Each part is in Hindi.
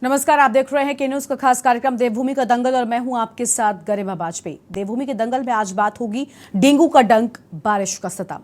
नमस्कार, आप देख रहे हैं के न्यूज का खास कार्यक्रम देवभूमि का दंगल और मैं हूं आपके साथ गरिमा वाजपेयी। देवभूमि के दंगल में आज बात होगी डेंगू का डंक, बारिश का सता।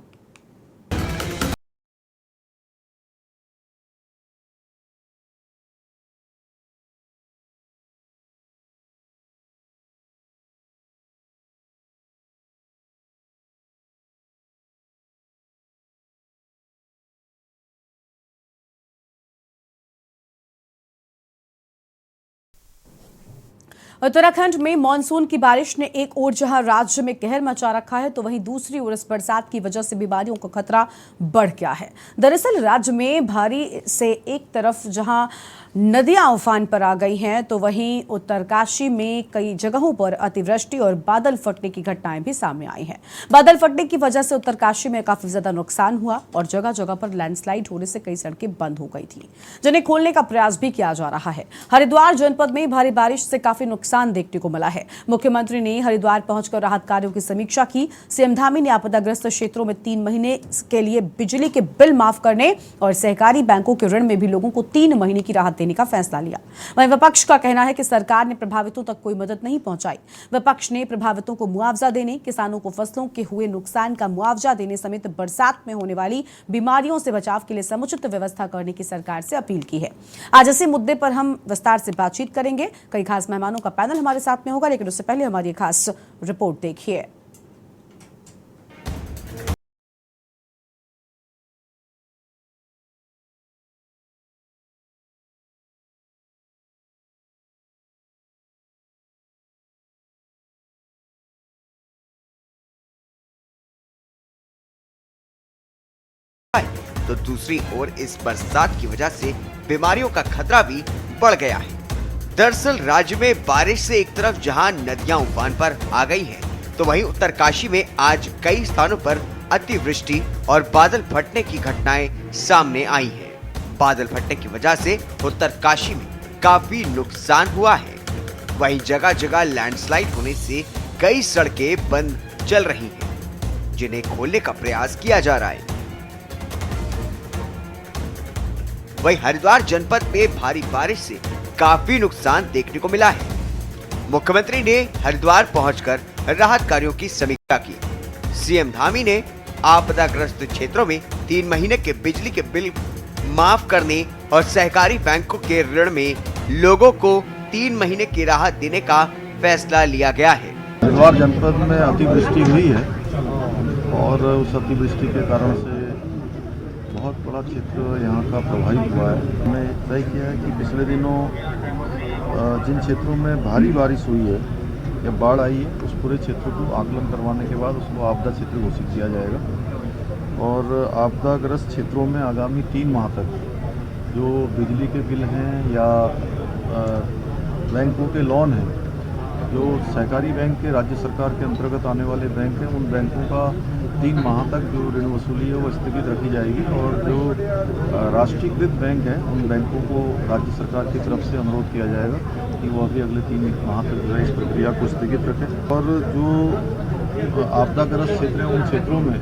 उत्तराखंड में मानसून की बारिश ने एक ओर जहां राज्य में कहर मचा रखा है, तो वहीं दूसरी ओर इस बरसात की वजह से बीमारियों का खतरा बढ़ गया है। दरअसल राज्य में भारी से एक तरफ जहां नदियां उफान पर आ गई हैं, तो वहीं उत्तरकाशी में कई जगहों पर अतिवृष्टि और बादल फटने की घटनाएं भी सामने आई हैं। बादल फटने की वजह से उत्तरकाशी में काफी ज्यादा नुकसान हुआ और जगह जगह पर लैंडस्लाइड होने से कई सड़कें बंद हो गई थी, जिन्हें खोलने का प्रयास भी किया जा रहा है। हरिद्वार जनपद में भारी बारिश से काफी नुकसान देखने को मिला है। मुख्यमंत्री ने हरिद्वार पहुंचकर राहत कार्यों की समीक्षा की। सीएम धामी ने आपदाग्रस्त क्षेत्रों में 3 महीने के लिए बिजली के बिल माफ करने और सहकारी बैंकों के ऋण में भी लोगों को 3 महीने की राहत देने का फैसला लिया। वहीं विपक्ष का कहना है कि सरकार ने प्रभावितों तक कोई मदद नहीं पहुंचाई। विपक्ष ने प्रभावितों को मुआवजा देने, किसानों को फसलों के हुए नुकसान का मुआवजा देने समेत बरसात में होने वाली बीमारियों से बचाव के लिए समुचित व्यवस्था करने की सरकार से अपील की है। आज इसी मुद्दे पर हम विस्तार से बातचीत करेंगे। कई खास मेहमानों का पैनल हमारे साथ में होगा, लेकिन उससे पहले हमारी खास रिपोर्ट देखिए। तो दूसरी ओर इस बरसात की वजह से बीमारियों का खतरा भी बढ़ गया है। दरअसल राज्य में बारिश से एक तरफ जहां नदियां उफान पर आ गई हैं, तो वहीं उत्तरकाशी में आज कई स्थानों पर अतिवृष्टि और बादल फटने की घटनाएं सामने आई हैं। बादल फटने की वजह से उत्तरकाशी में काफी नुकसान हुआ है। वहीं जगह जगह लैंडस्लाइड होने से कई सड़कें बंद चल रही हैं, जिन्हें खोलने का प्रयास किया जा रहा है। वहीं हरिद्वार जनपद में भारी बारिश से काफी नुकसान देखने को मिला है। मुख्यमंत्री ने हरिद्वार पहुंचकर राहत कार्यों की समीक्षा की। सीएम धामी ने आपदाग्रस्त क्षेत्रों में 3 महीने के बिजली के बिल माफ करने और सहकारी बैंकों के ऋण में लोगों को 3 महीने की राहत देने का फैसला लिया गया है। हरिद्वार जनपद में अतिवृष्टि हुई है और उस अतिवृष्टि के कारण से बहुत बड़ा क्षेत्र यहाँ का प्रभावित हुआ है। हमने तय किया है कि पिछले दिनों जिन क्षेत्रों में भारी बारिश हुई है या बाढ़ आई है, उस पूरे क्षेत्र को आकलन करवाने के बाद उसको आपदा क्षेत्र घोषित किया जाएगा और आपदाग्रस्त क्षेत्रों में आगामी 3 माह तक जो बिजली के बिल हैं या बैंकों के लोन हैं, जो सहकारी बैंक के राज्य सरकार के अंतर्गत आने वाले बैंक हैं, उन बैंकों का 3 माह तक जो ऋण वसूली है वो स्थगित रखी जाएगी और जो राष्ट्रीयकृत बैंक है, उन बैंकों को राज्य सरकार की तरफ से अनुरोध किया जाएगा कि वो अभी अगले 3 माह तक जो है इस प्रक्रिया को स्थगित रखें और जो आपदाग्रस्त क्षेत्र हैं, उन क्षेत्रों में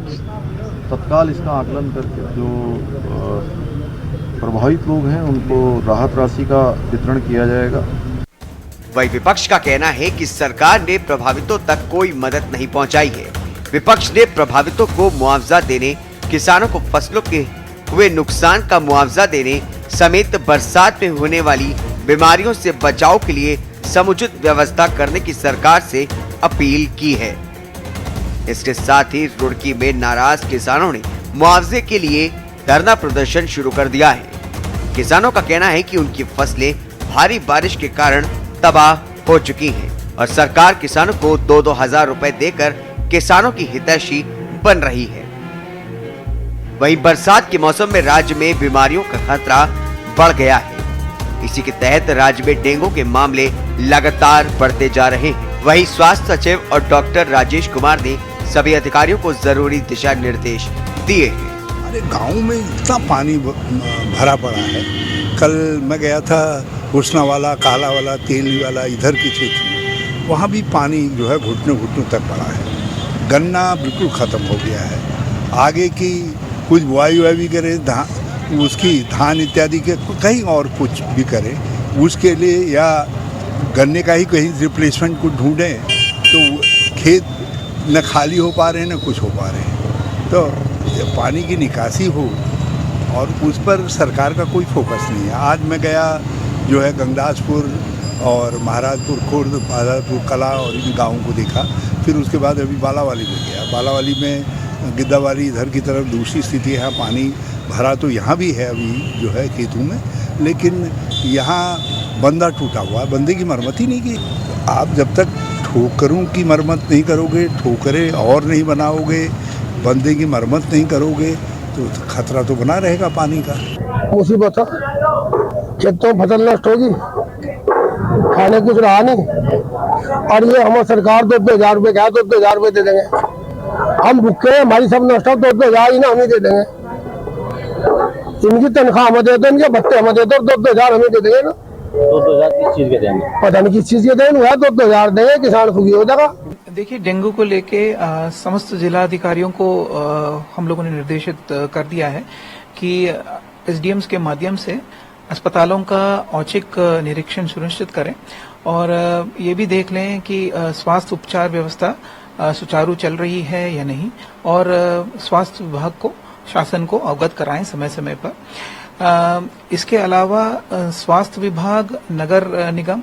तत्काल इसका आकलन करके जो प्रभावित लोग हैं उनको राहत राशि का वितरण किया जाएगा। वही विपक्ष का कहना है कि सरकार ने प्रभावितों तक कोई मदद नहीं पहुंचाई है। विपक्ष ने प्रभावितों को मुआवजा देने, किसानों को फसलों के हुए नुकसान का मुआवजा देने समेत बरसात में होने वाली बीमारियों से बचाव के लिए समुचित व्यवस्था करने की सरकार से अपील की है। इसके साथ ही रुड़की में नाराज किसानों ने मुआवजे के लिए धरना प्रदर्शन शुरू कर दिया है। किसानों का कहना है कि उनकी फसलें भारी बारिश के कारण तबाह हो चुकी हैं और सरकार किसानों को 2-2 हजार रुपए देकर किसानों की हितैषी बन रही है। वहीं बरसात के मौसम में राज्य में बीमारियों का खतरा बढ़ गया है। इसी के तहत राज्य में डेंगू के मामले लगातार बढ़ते जा रहे हैं। वहीं स्वास्थ्य सचिव और डॉक्टर राजेश कुमार ने सभी अधिकारियों को जरूरी दिशा निर्देश दिए हैं। अरे गाँव में इतना पानी भरा पड़ा है। कल मैं गया था हुस्ना वाला, काला वाला, तेली वाला, इधर के क्षेत्र में, वहाँ भी पानी जो है घुटनों घुटनों तक पड़ा है। गन्ना बिल्कुल ख़त्म हो गया है। आगे की कुछ बुआई भी करे, उसकी धान इत्यादि के कहीं और कुछ भी करे, उसके लिए या गन्ने का ही कहीं रिप्लेसमेंट को ढूंढें तो खेत न खाली हो पा रहे हैं न कुछ हो पा रहे हैं। तो जब पानी की निकासी हो और उस पर सरकार का कोई फोकस नहीं है। आज मैं गया जो है गंगदासपुर और महाराजपुर खुर्द, महाराजपुर कला और इन गाँवों को देखा। फिर उसके बाद अभी बालावाली में गया। बालावाली में गिद्दावाली इधर की तरफ दूसरी स्थिति है, पानी भरा तो यहाँ भी है अभी जो है खेतों में, लेकिन यहाँ बंदा टूटा हुआ, बंदे की मरम्मत ही नहीं की। तो आप जब तक ठोकरों की मरम्मत नहीं करोगे, ठोकरें और नहीं बनाओगे, बंदे की मरम्मत नहीं करोगे तो खतरा तो बना रहेगा पानी का। मुसीबत है, खेतों फसल नष्ट होगी, खाने कुछ रहा नहीं। और ये हमारी सरकार 2,000 रुपये क्या 2,000 रुपये दे देंगे, हम भूखे हैं, हमारी सब नष्ट हो 2,000 ही ना हमें दे देंगे। इनकी तनख्वाह हमें दे दो, इनके भत्ते हमें दे दो, 2,000 हमें दे देंगे ना। 2,000 किस चीज के देंगे? पता नहीं किस चीज के देंगे, 2,000 देंगे, किसान सुखी हो जाएगा। देखिए, डेंगू को लेके समस्त जिलाधिकारियों को हम लोगों ने निर्देशित कर दिया है कि एसडीएम्स के माध्यम से अस्पतालों का औचक निरीक्षण सुनिश्चित करें और ये भी देख लें कि स्वास्थ्य उपचार व्यवस्था सुचारू चल रही है या नहीं, और स्वास्थ्य विभाग को, शासन को अवगत कराएं समय समय पर। इसके अलावा स्वास्थ्य विभाग, नगर निगम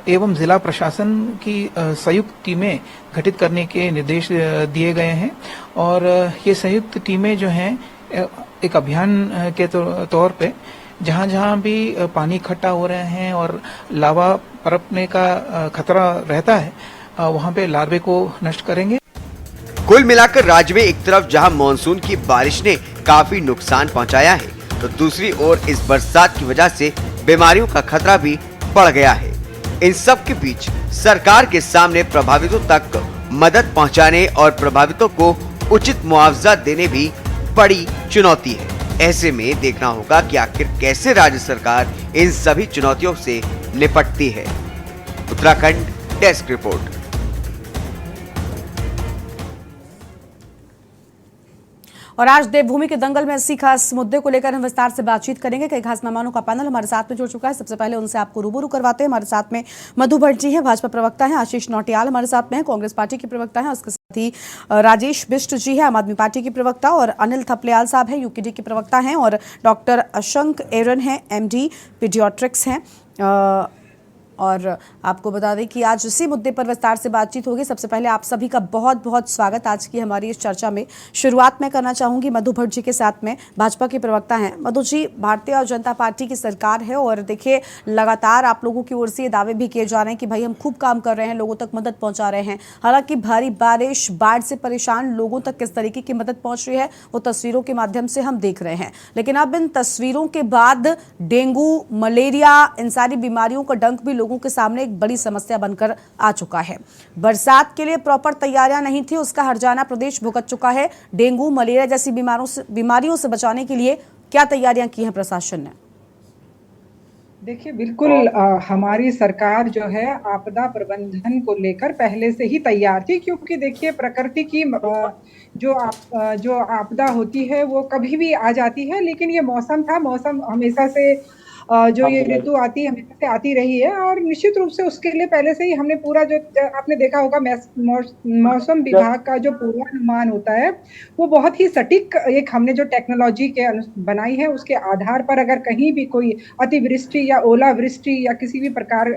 एवं जिला प्रशासन की संयुक्त टीमें गठित करने के निर्देश दिए गए हैं और ये संयुक्त टीमें जो हैं एक अभियान के तौर पे जहां जहां भी पानी इकट्ठा हो रहे हैं और लावा पनपने का खतरा रहता है वहां पे लार्वे को नष्ट करेंगे। कुल मिलाकर राज्य में एक तरफ जहां मानसून की बारिश ने काफी नुकसान पहुंचाया है, तो दूसरी ओर इस बरसात की वजह से बीमारियों का खतरा भी बढ़ गया है। इन सब के बीच सरकार के सामने प्रभावितों तक मदद पहुंचाने और प्रभावितों को उचित मुआवजा देने भी बड़ी चुनौती है। ऐसे में देखना होगा कि आखिर कैसे राज्य सरकार इन सभी चुनौतियों से निपटती है। Uttarakhand desk report. और आज देवभूमि के दंगल में इसी खास मुद्दे को लेकर हम विस्तार से बातचीत करेंगे। कई खास मेहमानों का पैनल हमारे साथ में जुड़ चुका है। सबसे पहले उनसे आपको रूबरू करवाते हैं। हमारे साथ में मधु भट्ट जी हैं, भाजपा प्रवक्ता हैं। आशीष नौटियाल हमारे साथ में हैं, कांग्रेस पार्टी के प्रवक्ता हैं। उसके साथ ही राजेश बिष्ट जी है, आम आदमी पार्टी के प्रवक्ता, और अनिल थपलियाल साहब हैं, यूकेडी के प्रवक्ता हैं, और डॉक्टर अशंक एरन हैं, MD पीडियाट्रिक्स हैं। और आपको बता दें कि आज इसी मुद्दे पर विस्तार से बातचीत होगी। सबसे पहले आप सभी का बहुत बहुत स्वागत आज की हमारी इस चर्चा में। शुरुआत मैं करना चाहूंगी मधु भट्ट जी के साथ में, भाजपा के प्रवक्ता हैं। मधु जी, भारतीय जनता पार्टी की सरकार है और देखिए लगातार आप लोगों की ओर से ये दावे भी किए जा रहे हैं कि भाई हम खूब काम कर रहे हैं, लोगों तक मदद पहुंचा रहे हैं। हालांकि भारी बारिश, बाढ़ से परेशान लोगों तक किस तरीके की मदद पहुंच रही है वो तस्वीरों के माध्यम से हम देख रहे हैं। लेकिन अब इन तस्वीरों के बाद डेंगू, मलेरिया, इन सारी बीमारियों का डंक भी लोगों के सामने एक बड़ी समस्या बनकर आ चुका है। बरसात के लिए प्रॉपर तैयारियां नहीं थी, उसका हर्जाना प्रदेश भुगत चुका है। डेंगू, मलेरिया जैसी बीमारियों से बचाने के लिए क्या तैयारियां की हैं प्रशासन ने? देखिए, बिल्कुल हमारी सरकार जो है आपदा प्रबंधन को लेकर पहले से ही तैयार थी, क्योंकि देखिए प्रकृति की जो आपदा होती है वो कभी भी आ जाती है, लेकिन ये मौसम था, मौसम हमेशा से जो ये ऋतु आती है हमेशा से आती रही है, और निश्चित रूप से उसके लिए पहले से ही हमने पूरा, जो आपने देखा होगा मौसम विभाग का जो पूर्वानुमान होता है वो बहुत ही सटीक एक हमने जो टेक्नोलॉजी के बनाई है उसके आधार पर अगर कहीं भी कोई अतिवृष्टि या ओलावृष्टि या किसी भी प्रकार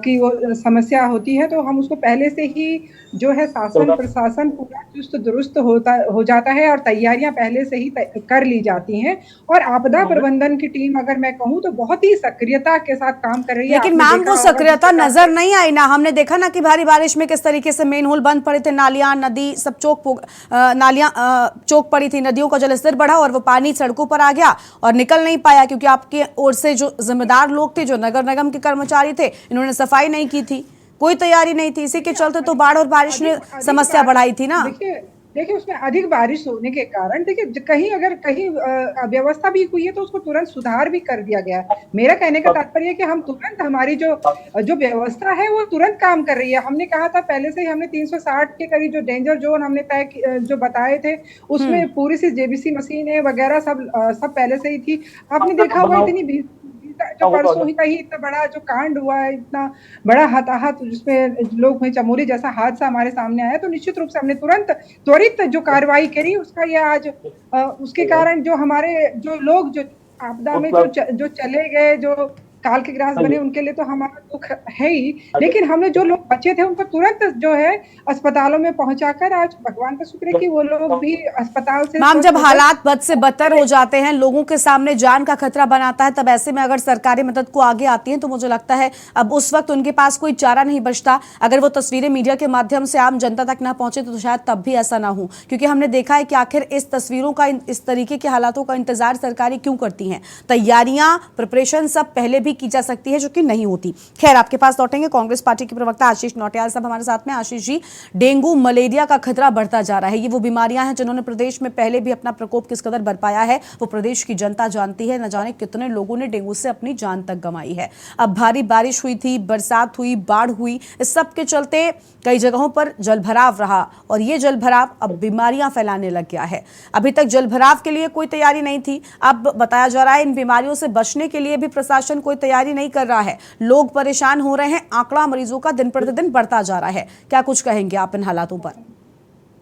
की वो समस्या होती है तो हम उसको पहले से ही जो है शासन प्रशासन पूरा चुस्त दुरुस्त हो जाता है और तैयारियां पहले से ही कर ली जाती हैं। और आपदा प्रबंधन की टीम अगर मैं कहूँ तो बहुत ही सक्रियता के साथ काम कर रही है। लेकिन मैम वो सक्रियता नजर नहीं आई ना। हमने देखा ना कि भारी बारिश में किस तरीके से मेन होल बंद पड़े थे, नालियां, नदी सब नालियां चौक पड़ी थी, नदियों का जलस्तर बढ़ा और वो पानी सड़कों पर आ गया और निकल नहीं पाया, क्योंकि आपकी ओर से जो जिम्मेदार लोग थे, जो नगर निगम के कर्मचारी थे, इन्होंने सफाई नहीं की थी, कोई तैयारी नहीं थी। इसी के चलते तो बाढ़ और बारिश ने समस्या बढ़ाई थी ना। देखिए उसमें अधिक बारिश होने के कारण देखिए कहीं अगर कहीं व्यवस्था भी हुई है तो उसको तुरंत सुधार भी कर दिया गया है। मेरा कहने का तात्पर्य है कि हम तुरंत, हमारी जो व्यवस्था है वो तुरंत काम कर रही है। हमने कहा था पहले से ही, हमने 360 के करीब जो डेंजर जोन हमने तय जो बताए थे उसमें पूरी सी JBC मशीनें वगैरह सब पहले से ही थी। आपने देखा होगा इतनी जो परसों ही कहीं इतना बड़ा जो कांड हुआ है, इतना बड़ा हताहत जिसमें लोग हुए, चमोली जैसा हादसा हमारे सामने आया, तो निश्चित रूप से हमने त्वरित जो कार्रवाई करी, उसका ये आज उसके कारण जो हमारे जो लोग जो आपदा में जो चले गए, जो काल के ग्रास बने, उनके लिए तो हमारा दुख है ही, लेकिन हमने जो लोग बचे थे उनको तुरंत जो है अस्पतालों में पहुंचाकर, आज भगवान का शुक्र है कि वो लोग भी अस्पताल से मैम, जब हालात बद से बदतर हो जाते हैं, लोगों के सामने जान का खतरा बनाता है, तब ऐसे में अगर सरकारी मदद को आगे आती है तो मुझे लगता है अब उस वक्त उनके पास कोई चारा नहीं बचता। अगर वो तस्वीरें मीडिया के माध्यम से आम जनता तक ना पहुंचे तो शायद तब भी ऐसा ना हो, क्योंकि हमने देखा है कि आखिर इस तस्वीरों का, इस तरीके के हालातों का इंतजार सरकारें क्यों करती हैं। तैयारियां, प्रिपरेशन सब पहले भी की जा सकती है, जो कि नहीं होती। खैर, आपके पास लौटेंगे। कांग्रेस पार्टी के प्रवक्ता आशीष नौटियाल साहब हमारे साथ में। आशीष जी, डेंगू, मलेरिया का खतरा बढ़ता जा रहा है। ये वो बीमारियां हैं जिन्होंने प्रदेश में पहले भी अपना प्रकोप किस कदर बरपाया है वो प्रदेश की जनता जानती है। न जाने कितने लोगों ने डेंगू से अपनी जान तक गंवाई है। अब भारी बारिश हुई थी, बरसात हुई, बाढ़ हुई, इस सब के चलते कई जगहों पर जलभराव रहा और ये जलभराव अब बीमारियां फैलाने लग गया है। अभी तक जलभराव के लिए कोई तैयारी नहीं थी, अब बताया जा रहा है इन बीमारियों से बचने के लिए भी प्रशासन कोई तैयारी नहीं कर रहा है। लोग परेशान हो रहे हैं, आंकड़ा मरीजों का दिन प्रतिदिन बढ़ता जा रहा है। क्या कुछ कहेंगे आप इन हालातों पर?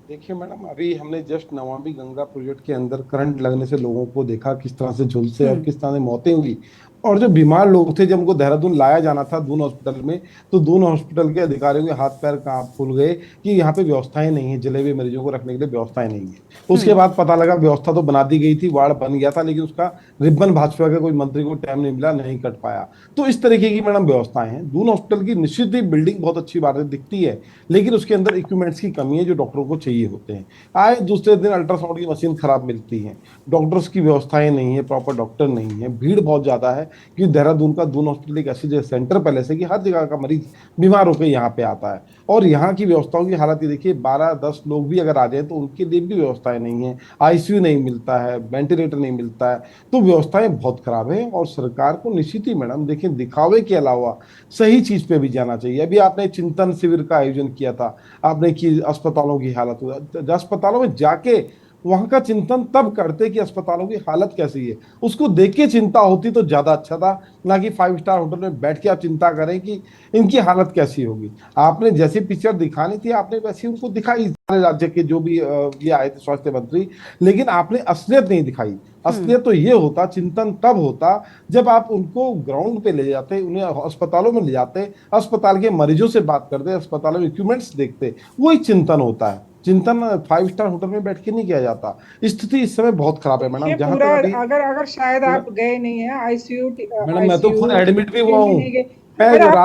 देखिए मैडम, अभी हमने जस्ट नमामि गंगा प्रोजेक्ट के अंदर करंट लगने से लोगों को देखा किस तरह से झुलसे और किस तरह से मौतें हुई। और जो बीमार लोग थे, जब उनको देहरादून लाया जाना था दून हॉस्पिटल में, तो दून हॉस्पिटल के अधिकारियों के हाथ पैर कांप फूल गए कि यहाँ पे व्यवस्थाएं नहीं है, जले हुए मरीजों को रखने के लिए व्यवस्थाएं नहीं है। उसके बाद पता लगा व्यवस्था तो बना दी गई थी, वार्ड बन गया था, लेकिन उसका रिबन भाजपा के कोई मंत्री को टाइम नहीं मिला, नहीं कट पाया। तो इस तरीके की मैडम व्यवस्थाएं हैं। दून हॉस्पिटल की निश्चित ही बिल्डिंग बहुत अच्छी बात दिखती है, लेकिन उसके अंदर इक्विपमेंट्स की कमी है जो डॉक्टरों को चाहिए होते हैं। आए दूसरे दिन अल्ट्रासाउंड की मशीन खराब मिलती है, डॉक्टर्स की व्यवस्थाएं नहीं है, प्रॉपर डॉक्टर नहीं है, भीड़ बहुत ज्यादा है। क्योंकि देहरादून का दून हॉस्पिटल एक ऐसी जगह सेंटर पहले से कि हर जगह का मरीज बीमार होकर यहाँ पे आता है। और यहाँ की व्यवस्थाओं की हालत ये देखिए, 12-10 लोग भी अगर आ जाए तो उनके लिए भी व्यवस्थाएं नहीं है, आईसीयू नहीं मिलता है, वेंटिलेटर नहीं मिलता है, तो व्यवस्थाएं बहुत खराब है। और सरकार को निश्चित ही मैडम देखिए, दिखावे के अलावा सही चीज पे भी जाना चाहिए। अभी आपने चिंतन शिविर का आयोजन किया था, आपने की अस्पतालों की हालत, अस्पतालों में जाके वहां का चिंतन तब करते कि अस्पतालों की हालत कैसी है, उसको देख के चिंता होती तो ज्यादा अच्छा था, ना कि 5 स्टार होटल में बैठ के आप चिंता करें कि इनकी हालत कैसी होगी। आपने जैसी पिक्चर दिखानी थी आपने वैसी उनको दिखाई, सारे राज्य के जो भी ये आए थे स्वास्थ्य मंत्री, लेकिन आपने असलियत नहीं दिखाई। असलियत तो ये होता, चिंतन तब होता जब आप उनको ग्राउंड पे ले जाते, उन्हें अस्पतालों में ले जाते, अस्पताल के मरीजों से बात करते, अस्पतालों में इक्विपमेंट्स देखते, वही चिंतन होता है। चिंतन 5 स्टार होटल में बैठ के नहीं किया जाता। स्थिति इस समय बहुत खराब है मैडम। जहाँ तक अगर शायद आप गए नहीं है आईसीयू, मैडम मैं तो खुद एडमिट भी हुआ हूँ,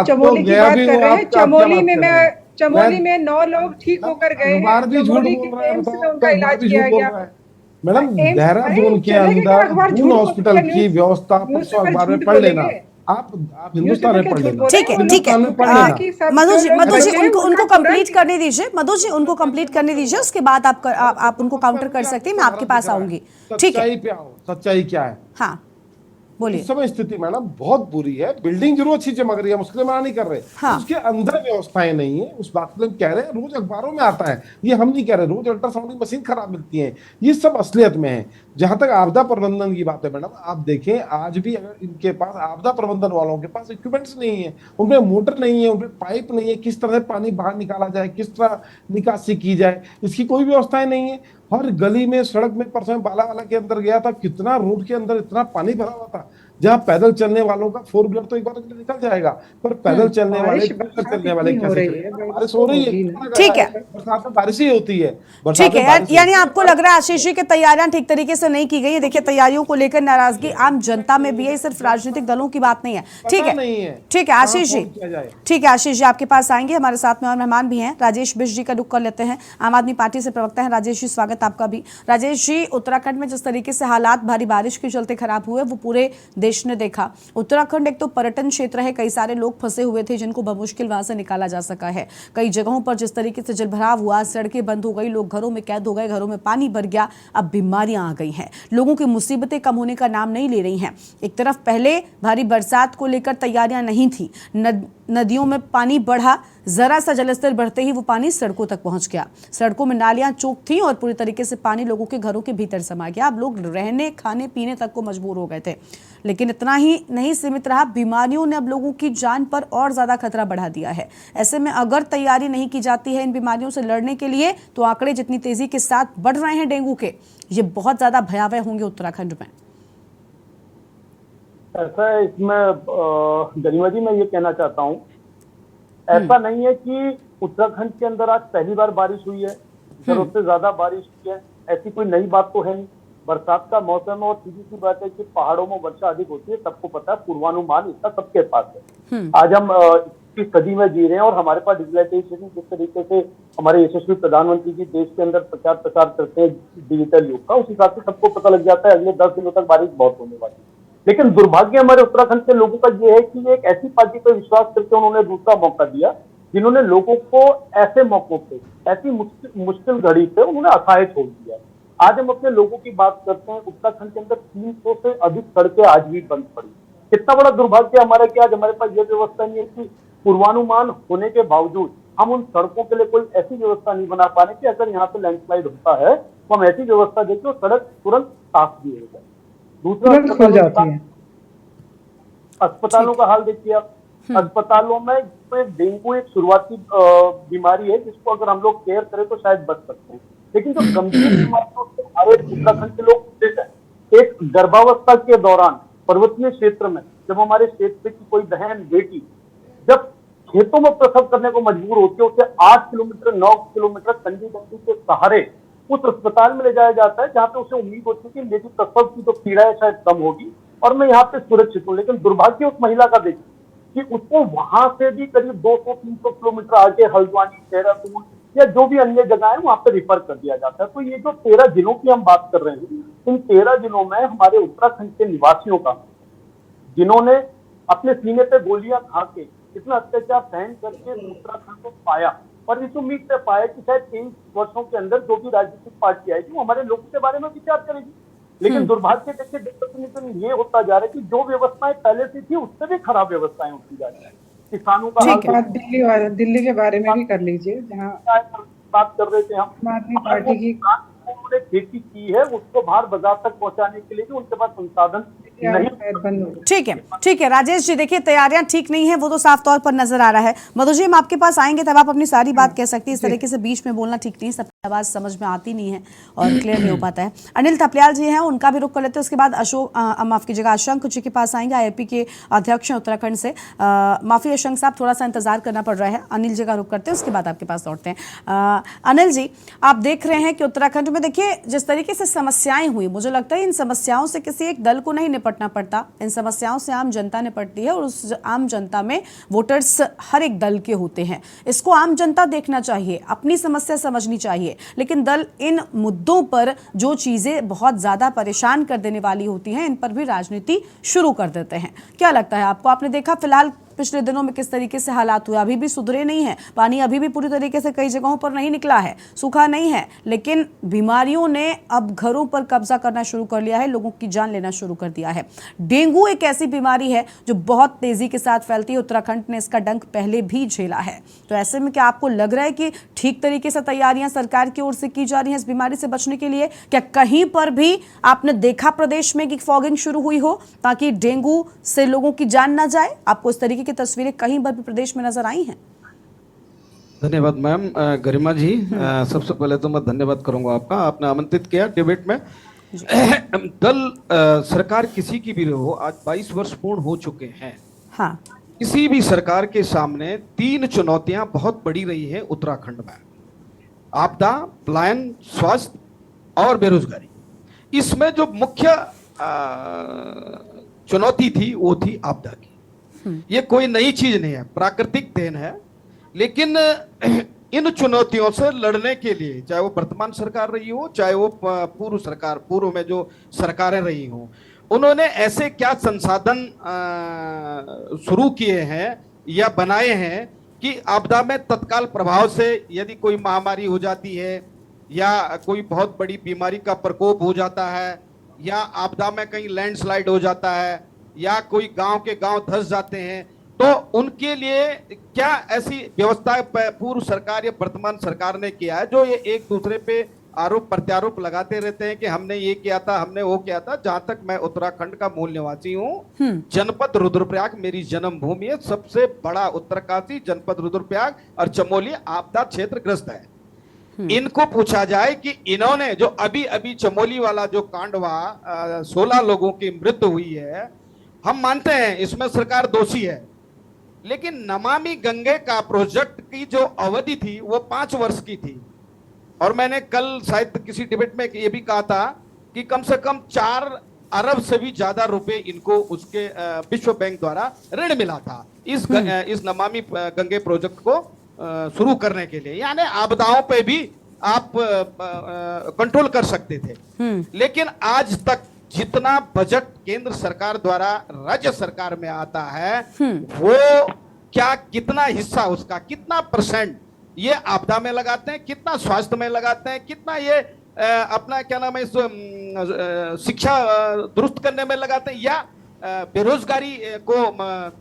चमोली की बात कर रहे हैं। चमोली में 9 लोग ठीक होकर गए हैं, चमोली के एम्स में उनका इलाज किया गया। मैडम देहरादून के अंदर दून हॉस्पिटल की व्यवस्था अखबार में पढ़ लेना, आप हिंदुस्तान में पढ़ लेना। ठीक है, ठीक है। मधु जी उनको कंप्लीट करने दीजिए, मधु जी उनको कंप्लीट करने दीजिए, उसके बाद आप उनको काउंटर कर सकते हैं। मैं आपके पास आऊंगी। ठीक है, सच्चाई क्या है? हाँ बोलिए। इस समय स्थिति मैडम बहुत बुरी है। बिल्डिंग जरूर अच्छी चमक रही है, उसके लिए मना नहीं कर रहे, हाँ। उसके अंदर व्यवस्थाएं नहीं है, उस बात के लिए कह रहे हैं। रोज अखबारों में आता है, ये हम नहीं कह रहे। रोज अल्ट्रासाउंड की मशीन खराब मिलती है, ये सब असलियत में है। जहां तक आपदा प्रबंधन की बात है मैडम, आप देखें आज भी अगर इनके पास आपदा प्रबंधन वालों के पास इक्विपमेंट्स नहीं है, उनमें मोटर नहीं है, उनमें पाइप नहीं है, किस तरह से पानी बाहर निकाला जाए, किस तरह निकासी की जाए, इसकी कोई व्यवस्थाएं नहीं है। हर गली में, सड़क में, परसों बालावाला के अंदर गया था, कितना रोड के अंदर इतना पानी भरा हुआ था, जहाँ पैदल चलने वालों का 4 व्हीलर तो एक बार निकल जाएगा, पर पैदल चलने वाले कैसे? बारिश हो रही है, ठीक है, बरसात में बारिश ही होती है। ठीक है, यानी आपको लग रहा है आशीष जी की तैयारियां ठीक तरीके से नहीं की गई है। देखिए, तैयारियों को लेकर नाराजगी आम जनता में भी है, सिर्फ राजनीतिक दलों की बात नहीं है। ठीक है, ठीक है आशीष जी, ठीक है आशीष जी, आपके पास आएंगे। हमारे साथ में और मेहमान भी हैं, राजेश बिष्ट जी का रुख कर लेते हैं, आम आदमी पार्टी से प्रवक्ता है। राजेश जी, स्वागत आपका भी। राजेश जी, उत्तराखंड में जिस तरीके से हालात भारी बारिश के चलते खराब हुए वो पूरे देश ने देखा। उत्तराखंड एक तो पर्यटन क्षेत्र है, कई सारे लोग फंसे हुए थे जिनको बमुश्किल वहां से निकाला जा सका है। कई जगहों पर जिस तरीके से जलभराव हुआ, सड़कें बंद हो गई, लोग घरों में कैद हो गए, घरों में पानी भर गया, अब बीमारियां आ गई हैं, लोगों की मुसीबतें कम होने का नाम नहीं ले रही हैं। एक तरफ पहले भारी बरसात को लेकर तैयारियां नहीं थी, नदियों में पानी बढ़ा, जरा सा जलस्तर बढ़ते ही वो पानी सड़कों तक पहुंच गया। सड़कों में नालियां चौक थी और पूरी तरीके से पानी लोगों के घरों के भीतर समा गया। अब लोग रहने खाने पीने तक को मजबूर हो गए थे। लेकिन इतना ही नहीं सीमित रहा, बीमारियों ने अब लोगों की जान पर और ज्यादा खतरा बढ़ा दिया है। ऐसे में अगर तैयारी नहीं की जाती है इन बीमारियों से लड़ने के लिए तो आंकड़े जितनी तेजी के साथ बढ़ रहे हैं डेंगू के, ये बहुत ज्यादा भयावह होंगे उत्तराखंड में। ऐसा है इसमें गरिमा जी, मैं ये कहना चाहता हूँ, ऐसा नहीं है कि उत्तराखंड के अंदर आज पहली बार बारिश हुई है, जरूरत से ज्यादा बारिश हुई है, ऐसी कोई नई बात तो है नहीं। बरसात का मौसम है और सीधी सी बात है कि पहाड़ों में वर्षा अधिक होती है, सबको पता है, पूर्वानुमान इसका सबके पास है। आज हम 21वीं सदी में जी रहे हैं और हमारे पास डिजिटलाइजेशन जिस तरीके से हमारे यशस्वी प्रधानमंत्री जी देश के अंदर प्रचार करते हैं डिजिटल युग का, उस हिसाब से सबको पता लग जाता है अगले 10 दिनों तक बारिश बहुत होने वाली है। लेकिन दुर्भाग्य हमारे उत्तराखंड के लोगों का ये है कि एक ऐसी पार्टी पर विश्वास करके उन्होंने दूसरा मौका दिया जिन्होंने लोगों को ऐसे मौकों पे, ऐसी मुश्किल घड़ी पे उन्होंने असहाय छोड़ दिया। आज हम अपने लोगों की बात करते हैं, उत्तराखंड के अंदर 300 से अधिक सड़कें आज भी बंद पड़ी। कितना बड़ा दुर्भाग्य हमारा कि आज हमारे पास ये व्यवस्था नहीं है कि पूर्वानुमान होने के बावजूद हम उन सड़कों के लिए कोई ऐसी व्यवस्था नहीं बना पा रहे कि अगर यहाँ पे लैंडस्लाइड होता है तो हम ऐसी व्यवस्था देखें और सड़क तुरंत साफ भी हो जाए। दूसरा, अस्पतालों का हाल देखिए आप। अस्पतालों में डेंगू एक शुरुआती बीमारी है जिसको अगर हम लोग केयर करें तो शायद बच सकते हैं, लेकिन जो गंभीर बीमारियों से हमारे उत्तराखंड के लोग पीड़ित हैं। एक गर्भावस्था के दौरान पर्वतीय क्षेत्र में जब हमारे क्षेत्र की कोई बहन बेटी जब खेतों में प्रसव करने को मजबूर होती है, उसे 8 किलोमीटर 9 किलोमीटर ठंडी डंडी के सहारे उस अस्पताल में ले जाया जाता है जहाँ पे उसे उम्मीद होती है कि मेरी प्रसव की जो पीड़ा है शायद कम होगी और मैं यहाँ पे सुरक्षित हूँ। लेकिन दुर्भाग्य उस महिला का देखिए कि उसको वहां से भी करीब 200-300 किलोमीटर आगे हल्द्वानी, देहरादून या जो भी अन्य जगह है वहां पे रिफर कर दिया जाता है। तो ये जो 13 जिलों की हम बात कर रहे हैं, इन 13 जिलों में हमारे उत्तराखंड के निवासियों का, जिन्होंने अपने सीने पे गोलियां खा के इतना अत्याचार सहन करके उत्तराखंड को पाया और इस उम्मीद से पाया कि शायद 23 वर्षों के अंदर जो भी राजनीतिक पार्टी आएगी वो हमारे लोगों के बारे में विचार करेगी। लेकिन दुर्भाग्य देखिए डेवलपमेंट ये होता जा रहा है कि जो व्यवस्थाएं पहले से थी उससे भी खराब व्यवस्थाएं होती जा रही है। किसानों का दिल्ली के बारे में भी कर लीजिए, जहाँ बात कर रहे थे हम, आदमी पार्टी की उन्होंने खेती की है उसको बाहर बाजार तक पहुंचाने के लिए भी उनके पास संसाधन नहीं। ठीक है राजेश जी, देखिए तैयारियां ठीक नहीं है वो तो साफ तौर पर नजर आ रहा है। मधु जी, हम आपके पास आएंगे तब आप अपनी सारी बात कह सकती है। इस तरीके से बीच में बोलना ठीक नहीं, सबकी आवाज समझ में आती नहीं है और क्लियर नहीं हो पाता है। अनिल थपलियाल जी हैं, उनका भी रुख कर लेते हैं। उसके बाद माफ कीजिएगा, अशंक जी के पास आएंगे, आईएपी के अध्यक्ष हैं उत्तराखंड से। माफी अशंक साहब, थोड़ा सा इंतजार करना पड़ रहा है। अनिल जी का रुख करते हैं, उसके बाद आपके पास लौटते हैं। अनिल जी, आप देख रहे हैं कि उत्तराखंड में देखिए जिस तरीके से समस्याएं हुई, मुझे लगता है इन समस्याओं से किसी एक दल को नहीं निपटना पड़ता, इन समस्याओं से आम जनता निपटती है और उस आम जनता में वोटर्स हर एक दल के होते हैं। इसको आम जनता देखना चाहिए, अपनी समस्या समझनी चाहिए, लेकिन दल इन मुद्दों पर जो चीजें बहुत ज्यादा परेशान कर देने वाली होती हैं इन पर भी राजनीति शुरू कर देते हैं। क्या लगता है आपको? आपने देखा फिलहाल पिछले दिनों में किस तरीके से हालात हुए, अभी भी सुधरे नहीं है, पानी अभी भी पूरी तरीके से कई जगहों पर नहीं निकला है, सूखा नहीं है, लेकिन बीमारियों ने अब घरों पर कब्जा करना शुरू कर लिया है, लोगों की जान लेना शुरू कर दिया है। डेंगू एक ऐसी बीमारी है जो बहुत तेजी के साथ फैलती है, उत्तराखंड ने इसका डंक पहले भी झेला है। तो ऐसे में क्या आपको लग रहा है कि ठीक तरीके से तैयारियां सरकार की ओर से की जा रही हैं इस बीमारी से बचने के लिए? क्या कहीं पर भी आपने देखा प्रदेश में कि फॉगिंग शुरू हुई हो ताकि डेंगू से लोगों की जान ना जाए? आपको इस तरीके की तस्वीरें कहीं पर भी प्रदेश में नजर आई हैं? धन्यवाद मैम। गरिमा जी, सबसे पहले तो मैं धन्यवाद करूंगा आपका, आपने आमंत्रित किया डिबेट में। दल सरकार किसी की भी हो, आज 22 वर्ष पूर्ण हो चुके हैं। हाँ, किसी भी सरकार के सामने 3 चुनौतियां बहुत बड़ी रही है उत्तराखंड में: आपदा, पलायन, स्वास्थ्य और बेरोजगारी। इसमें जो मुख्य चुनौती थी वो थी आपदा की। ये कोई नई चीज नहीं है, प्राकृतिक देन है, लेकिन इन चुनौतियों से लड़ने के लिए, चाहे वो वर्तमान सरकार रही हो, चाहे वो पूर्व में जो सरकारें रही हो, उन्होंने ऐसे क्या संसाधन शुरू किए हैं या बनाए हैं कि आपदा में तत्काल प्रभाव से यदि कोई महामारी हो जाती है या कोई बहुत बड़ी बीमारी का प्रकोप हो जाता है या आपदा में कहीं लैंडस्लाइड हो जाता है या कोई गांव के गांव धंस जाते हैं, तो उनके लिए क्या ऐसी व्यवस्था पूर्व सरकार या वर्तमान सरकार ने किया है जो ये एक दूसरे पे आरोप प्रत्यारोप लगाते रहते हैं कि हमने ये किया था, हमने वो किया था। जहां तक मैं उत्तराखंड का मूल निवासी हूं, जनपद रुद्रप्रयाग मेरी जन्मभूमि है। सबसे बड़ा उत्तरकाशी जनपद रुद्रप्रयाग और चमोली आपदा क्षेत्र ग्रस्त है। इनको पूछा जाए कि इन्होंने जो अभी अभी चमोली वाला जो कांड हुआ, 16 लोगों की मृत्यु हुई है, हम मानते हैं इसमें सरकार दोषी है, लेकिन नमामि गंगे का प्रोजेक्ट की जो अवधि थी वो 5 वर्ष की थी। और मैंने कल शायद किसी डिबेट में ये भी कहा था कि कम से कम 4 अरब से भी ज्यादा रुपए इनको उसके विश्व बैंक द्वारा ऋण मिला था इस नमामि गंगे प्रोजेक्ट को शुरू करने के लिए। यानी आपदाओं पे भी आप कंट्रोल कर सकते थे। लेकिन आज तक जितना बजट केंद्र सरकार द्वारा राज्य सरकार में आता है, वो क्या कितना हिस्सा उसका, कितना परसेंट ये आपदा में लगाते हैं, कितना स्वास्थ्य में लगाते हैं, कितना ये अपना क्या नाम है शिक्षा दुरुस्त करने में लगाते हैं, या बेरोजगारी को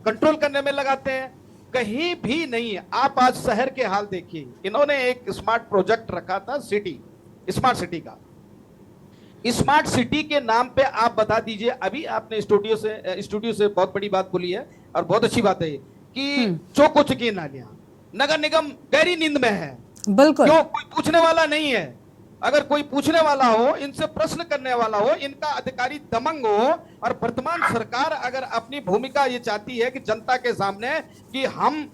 कंट्रोल करने में लगाते हैं? कहीं भी नहीं है। आप आज शहर के हाल देखिए। इन्होंने एक स्मार्ट प्रोजेक्ट रखा था सिटी, स्मार्ट सिटी का। स्मार्ट सिटी के नाम पे आप बता दीजिए, अभी आपने स्टूडियो से बहुत बड़ी बात बोली है और बहुत अच्छी बात है कि चौको चुकी नालियां, नगर निगम गहरी नींद में है। बिल्कुल, क्यों? कोई पूछने वाला नहीं है। अगर कोई पूछने वाला हो, इनसे प्रश्न करने वाला हो, इनका अधिकारी दमंग हो, और वर्तमान सरकार अगर अपनी भूमिका ये चाहती है कि जनता के सामने कि हम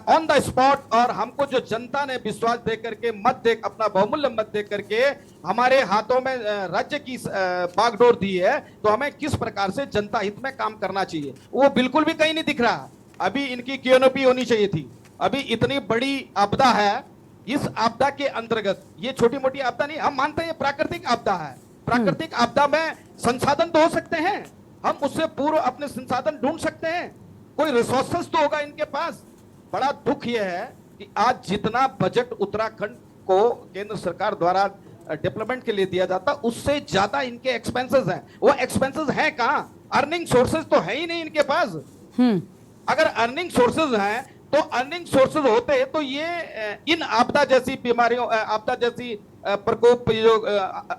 ऑन द स्पॉट, और हमको जो जनता ने विश्वास दे करके मत दे, अपना बहुमूल्य मत दे करके हमारे हाथों में राज्य की बागडोर दी है, तो हमें किस प्रकार से जनता हित में काम करना चाहिए, वो बिल्कुल भी कहीं नहीं दिख रहा। अभी इनकी क्योनोपी होनी चाहिए थी। अभी इतनी बड़ी आपदा है, इस आपदा के अंतर्गत, ये छोटी मोटी आपदा नहीं, हम मानते हैं ये प्राकृतिक आपदा है। प्राकृतिक आपदा में संसाधन तो हो सकते हैं, हम उससे पूर्व अपने संसाधन ढूंढ सकते हैं, कोई रिसोर्सेस तो होगा इनके पास। बड़ा दुख यह है कि आज जितना बजट उत्तराखंड को केंद्र सरकार द्वारा डेवलपमेंट के लिए दिया जाता, उससे ज्यादा इनके एक्सपेंसेस हैं। वो एक्सपेंसेस हैं कहां? अर्निंग सोर्सेज तो है ही नहीं इनके पास। अगर अर्निंग सोर्सेज हैं तो अर्निंग सोर्सेज होते तो ये इन आपदा जैसी बीमारियों, आपदा जैसी प्रकोप जो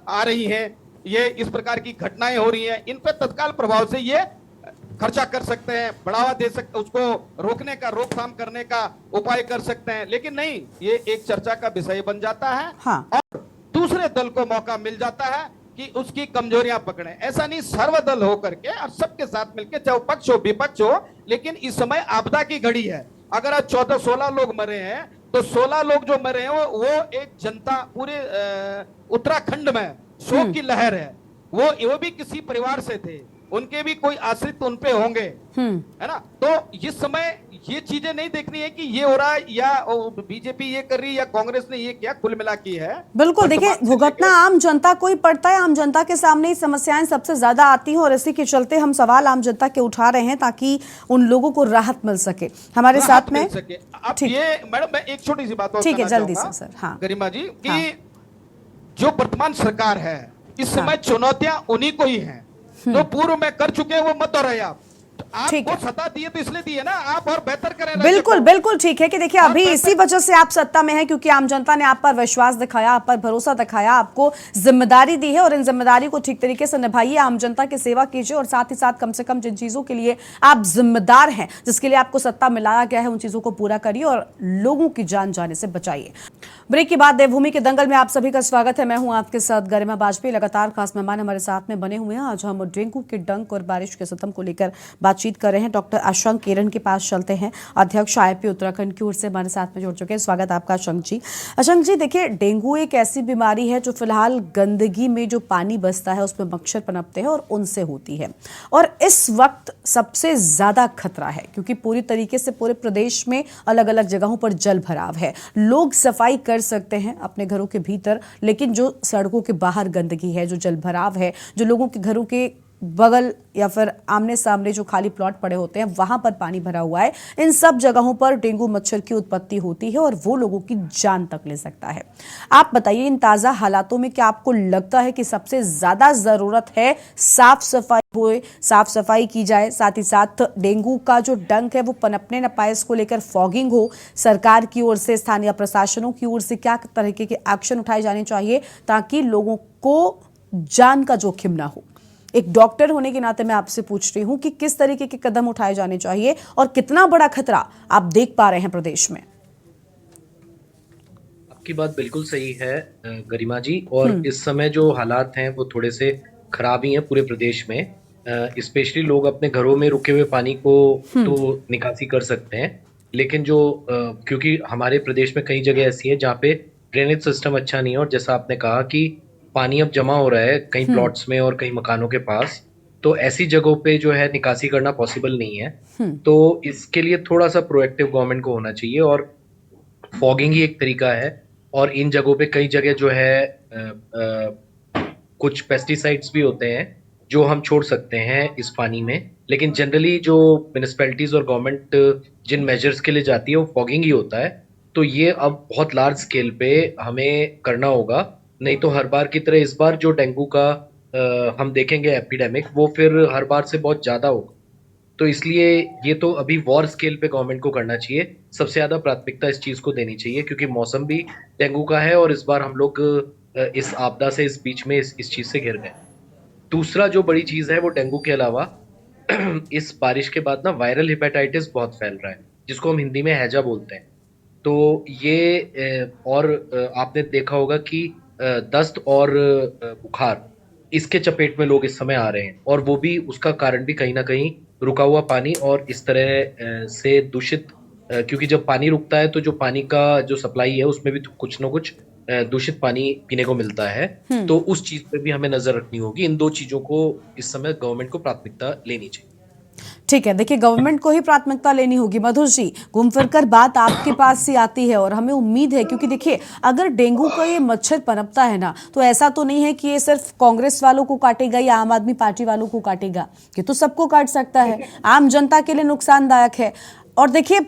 आ रही हैं, ये इस प्रकार की घटनाएं हो रही हैं, इन पर तत्काल प्रभाव से ये खर्चा कर सकते हैं, बढ़ावा दे सकते, उसको रोकने का, रोकथाम करने का उपाय कर सकते हैं। लेकिन नहीं, ये एक चर्चा का विषय बन जाता है। हाँ। और दूसरे दल को मौका मिल जाता है कि उसकी कमजोरियां पकड़े। ऐसा नहीं, सर्वदल होकर के और सबके साथ मिलकर, चाहे पक्ष हो विपक्ष हो, लेकिन इस समय आपदा की घड़ी है। अगर आज 14-16 लोग मरे हैं, तो 16 लोग जो मरे हैं वो एक जनता, पूरे उत्तराखंड में शोक की लहर है। वो भी किसी परिवार से थे, उनके भी कोई आश्रित उन पे होंगे, है ना। तो इस समय ये चीजें नहीं देखनी है कि ये हो रहा है या बीजेपी ये कर रही है या कांग्रेस ने ये क्या, कुल मिला की है। बिल्कुल, देखिए भुगतना आम जनता को ही पड़ता है। आम जनता के सामने ही समस्याएं सबसे ज्यादा आती हैं और इसी के चलते हम सवाल आम जनता के उठा रहे हैं ताकि उन लोगों को राहत मिल सके। हमारे साथ में अब ये मैडम, मैं एक छोटी सी बात और ठीक है, जल्दी से सर। हाँ गरिमा जी, कि जो वर्तमान सरकार है इस समय चुनौतियां उन्हीं को ही है जो पूर्व में कर चुके हैं, वो मत दोहराइए आप। आपको सत्ता दिए तो इसलिए दिए ना, आप और बेहतर करें। बिल्कुल बिल्कुल ठीक है कि देखिए अभी इसी वजह से आप सत्ता में हैं, क्योंकि आम जनता ने आप पर विश्वास दिखाया, आप पर भरोसा दिखाया, आपको जिम्मेदारी दी है और इन जिम्मेदारी को ठीक तरीके से निभाइए, आम जनता की सेवा कीजिए और साथ ही साथ कम से कम जिन चीजों के लिए आप जिम्मेदार हैं, जिसके लिए आपको सत्ता मिलाया गया है, उन चीजों को पूरा करिए और लोगों की जान जाने से बचाइए। ब्रेक के बाद देवभूमि के दंगल में आप सभी का स्वागत है। मैं हूं आपके साथ गरिमा वाजपेयी। लगातार खास मेहमान हमारे साथ में बने हुए हैं। आज हम डेंगू के डंक और बारिश के सितम को लेकर बातचीत कर रहे हैं। डॉक्टर अशंक केरन के पास चलते हैं। अध्यक्ष आईपी उत्तराखंड की ओर से हमारे साथ में जुड़ चुके हैं। स्वागत आपका अशंक जी। अशंक जी, देखिए डेंगू एक ऐसी बीमारी है जो फिलहाल गंदगी में जो पानी बसता है उसमें मच्छर पनपते हैं और उनसे होती है, और इस वक्त सबसे ज्यादा खतरा है क्योंकि पूरी तरीके से पूरे प्रदेश में अलग अलग जगहों पर जल भराव है। लोग सफाई कर सकते हैं अपने घरों के भीतर, लेकिन जो सड़कों के बाहर गंदगी है, जो जल भराव है, जो लोगों के घरों के बगल या फिर आमने सामने जो खाली प्लॉट पड़े होते हैं वहां पर पानी भरा हुआ है। इन सब जगहों पर डेंगू मच्छर की उत्पत्ति होती है और वो लोगों की जान तक ले सकता है। आप बताइए, इन ताजा हालातों में क्या आपको लगता है कि सबसे ज्यादा जरूरत है साफ सफाई की जाए, साथ ही साथ डेंगू का जो डंक है वो पनपने न पाए, इसको लेकर फॉगिंग हो, सरकार की ओर से, स्थानीय प्रशासनों की ओर से क्या तरीके के एक्शन उठाए जाने चाहिए ताकि लोगों को जान का जोखिम ना हो? एक डॉक्टर होने के नाते मैं आपसे पूछ रही हूं कि किस तरीके के कदम उठाए जाने चाहिए और कितना बड़ा खतरा आप देख पा रहे हैं प्रदेश में? आपकी बात बिल्कुल सही है गरिमा जी, और इस समय जो हालात हैं वो थोड़े से खराब ही हैं पूरे प्रदेश में। स्पेशली लोग अपने घरों में रुके हुए पानी को तो निकासी कर सकते हैं, लेकिन जो क्योंकि हमारे प्रदेश में कई जगह ऐसी है जहाँ पे ड्रेनेज सिस्टम अच्छा नहीं है, और जैसा आपने कहा कि पानी अब जमा हो रहा है कई प्लॉट्स में और कई मकानों के पास, तो ऐसी जगहों पे जो है निकासी करना पॉसिबल नहीं है। तो इसके लिए थोड़ा सा प्रोएक्टिव गवर्नमेंट को होना चाहिए, और फॉगिंग ही एक तरीका है। और इन जगहों पे कई जगह जो है कुछ पेस्टिसाइड्स भी होते हैं जो हम छोड़ सकते हैं इस पानी में, लेकिन जनरली जो म्यूनिसिपैलिटीज और गवर्नमेंट जिन मेजर्स के लिए जाती है वो फॉगिंग ही होता है। तो ये अब बहुत लार्ज स्केल पे हमें करना होगा, नहीं तो हर बार की तरह इस बार जो डेंगू का हम देखेंगे एपिडेमिक, वो फिर हर बार से बहुत ज्यादा होगा। तो इसलिए ये तो अभी वॉर स्केल पे गवर्नमेंट को करना चाहिए, सबसे ज्यादा प्राथमिकता इस चीज को देनी चाहिए, क्योंकि मौसम भी डेंगू का है और इस बार हम लोग इस आपदा से इस बीच में इस चीज से घिर गए। दूसरा जो बड़ी चीज है वो डेंगू के अलावा इस बारिश के बाद ना वायरल हेपेटाइटिस बहुत फैल रहा है, जिसको हम हिंदी में हैजा बोलते हैं। तो ये और आपने देखा होगा कि दस्त और बुखार, इसके चपेट में लोग इस समय आ रहे हैं, और वो भी उसका कारण भी कहीं ना कहीं रुका हुआ पानी और इस तरह से दूषित, क्योंकि जब पानी रुकता है तो जो पानी का जो सप्लाई है उसमें भी कुछ ना कुछ दूषित पानी पीने को मिलता है। तो उस चीज पे भी हमें नजर रखनी होगी। इन दो चीजों को इस समय गवर्नमेंट को प्राथमिकता लेनी चाहिए। ठीक है, देखिए गवर्नमेंट को ही प्राथमिकता लेनी होगी। मधुर जी, घूम फिरकर बात आपके पास से आती है और हमें उम्मीद है, क्योंकि देखिए अगर डेंगू का ये मच्छर पनपता है ना, तो ऐसा तो नहीं है कि ये सिर्फ कांग्रेस वालों को काटेगा या आम आदमी पार्टी वालों को काटेगा, ये तो सबको काट सकता है, आम जनता के लिए नुकसानदायक है। और देखिए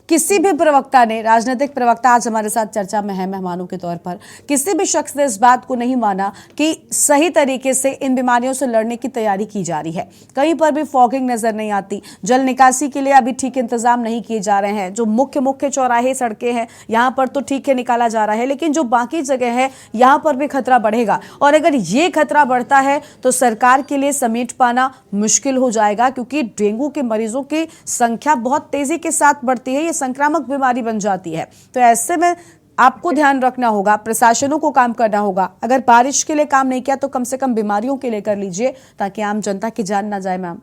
किसी भी प्रवक्ता ने, राजनीतिक प्रवक्ता आज हमारे साथ चर्चा में है मेहमानों के तौर पर, किसी भी शख्स ने इस बात को नहीं माना कि सही तरीके से इन बीमारियों से लड़ने की तैयारी की जा रही है। कहीं पर भी फॉगिंग नजर नहीं आती, जल निकासी के लिए अभी ठीक इंतजाम नहीं किए जा रहे हैं। जो मुख्य चौराहे सड़कें हैं यहाँ पर तो ठीक है निकाला जा रहा है, लेकिन जो बाकी जगह है यहाँ पर भी खतरा बढ़ेगा। और अगर ये खतरा बढ़ता है तो सरकार के लिए समेट पाना मुश्किल हो जाएगा, क्योंकि डेंगू के मरीजों की संख्या बहुत तेजी के साथ बढ़ती है, ये संक्रामक बीमारी बन जाती है। तो ऐसे में आपको ध्यान रखना होगा, प्रशासनों को काम करना होगा। अगर बारिश के लिए काम नहीं किया तो कम से कम बीमारियों के लिए कर लीजिए, ताकि आम जनता की जान ना जाए। मैम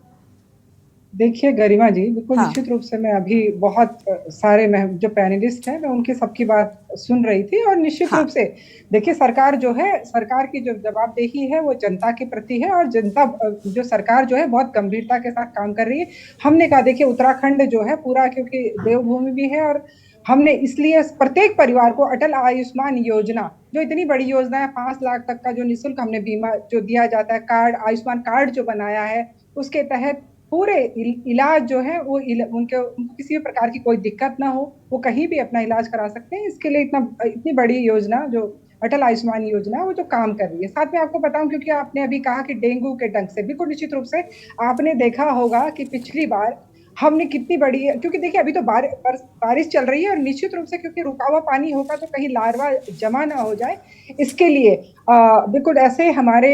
देखिए गरिमा जी, बिल्कुल निश्चित रूप से मैं अभी बहुत सारे जो पैनलिस्ट हैं मैं उनकी सबकी बात सुन रही थी, और निश्चित रूप से देखिए सरकार जो है, सरकार की जो जवाबदेही है वो जनता के प्रति है, और जनता जो सरकार जो है बहुत गंभीरता के साथ काम कर रही है। हमने कहा देखिए उत्तराखंड जो है पूरा, क्योंकि देवभूमि भी है, और हमने इसलिए प्रत्येक परिवार को अटल आयुष्मान योजना, जो इतनी बड़ी योजना है, 5 लाख तक का जो निःशुल्क हमने बीमा जो दिया जाता है, कार्ड, आयुष्मान कार्ड जो बनाया है, उसके तहत पूरे इलाज जो है वो उनको किसी भी प्रकार की कोई दिक्कत ना हो, वो कहीं भी अपना इलाज करा सकते हैं। इसके लिए इतनी बड़ी योजना जो अटल आयुष्मान योजना वो जो काम कर रही है। साथ में आपको बताऊं, क्योंकि आपने अभी कहा कि डेंगू के डंक से, बिल्कुल निश्चित रूप से आपने देखा होगा कि पिछली बार हमने कितनी बड़ी, क्योंकि देखिए अभी तो बारिश चल रही है, और निश्चित रूप से क्योंकि रुका हुआ पानी होगा तो कहीं लार्वा जमा ना हो जाए, इसके लिए बिल्कुल ऐसे हमारे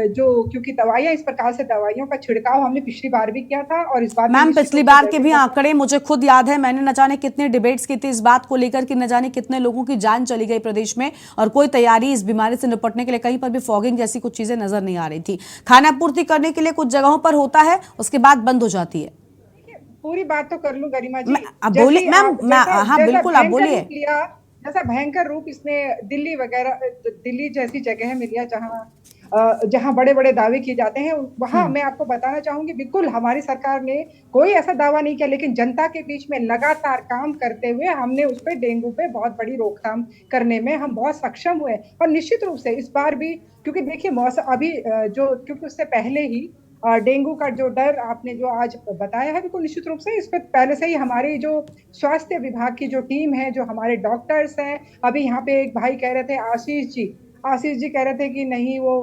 जो, क्योंकि दवाइयां, इस प्रकार से दवाइयों का छिड़काव हमने पिछली बार भी किया था, और इस बार मैम पिछली बार के भी आंकड़े मुझे खुद याद है, मैंने न जाने कितने डिबेट्स की थी इस बात को लेकर कि न जाने कितने लोगों की जान चली गई प्रदेश में, और कोई तैयारी इस बीमारी से निपटने के लिए कहीं पर भी फॉगिंग जैसी कुछ चीजें नजर नहीं आ रही थी। खाना पूर्ति करने के लिए कुछ जगहों पर होता है, उसके बाद बंद हो जाती है। पूरी बात तो कर लूं गरिमा जी, बोलिए मैम। हाँ बिल्कुल, आप बोलिए। जैसा भयंकर रूप इसने दिल्ली वगैरह, दिल्ली जैसी जगह मिली जहां बड़े बड़े दावे किए जाते हैं, वहां मैं आपको बताना चाहूंगी बिल्कुल हमारी सरकार ने कोई ऐसा दावा नहीं किया, लेकिन जनता के बीच में लगातार काम करते हुए हमने उस पर, डेंगू पे बहुत बड़ी रोकथाम करने में हम बहुत सक्षम हुए। और निश्चित रूप से इस बार भी, क्योंकि देखिए मौसम अभी जो, क्योंकि उससे पहले ही डेंगू का जो डर आपने जो आज बताया है, बिल्कुल निश्चित रूप से इस पर पहले से ही हमारी जो स्वास्थ्य विभाग की जो टीम है, जो हमारे डॉक्टर्स हैं, अभी यहाँ पे एक भाई कह रहे थे आशीष जी कह रहे थे कि नहीं वो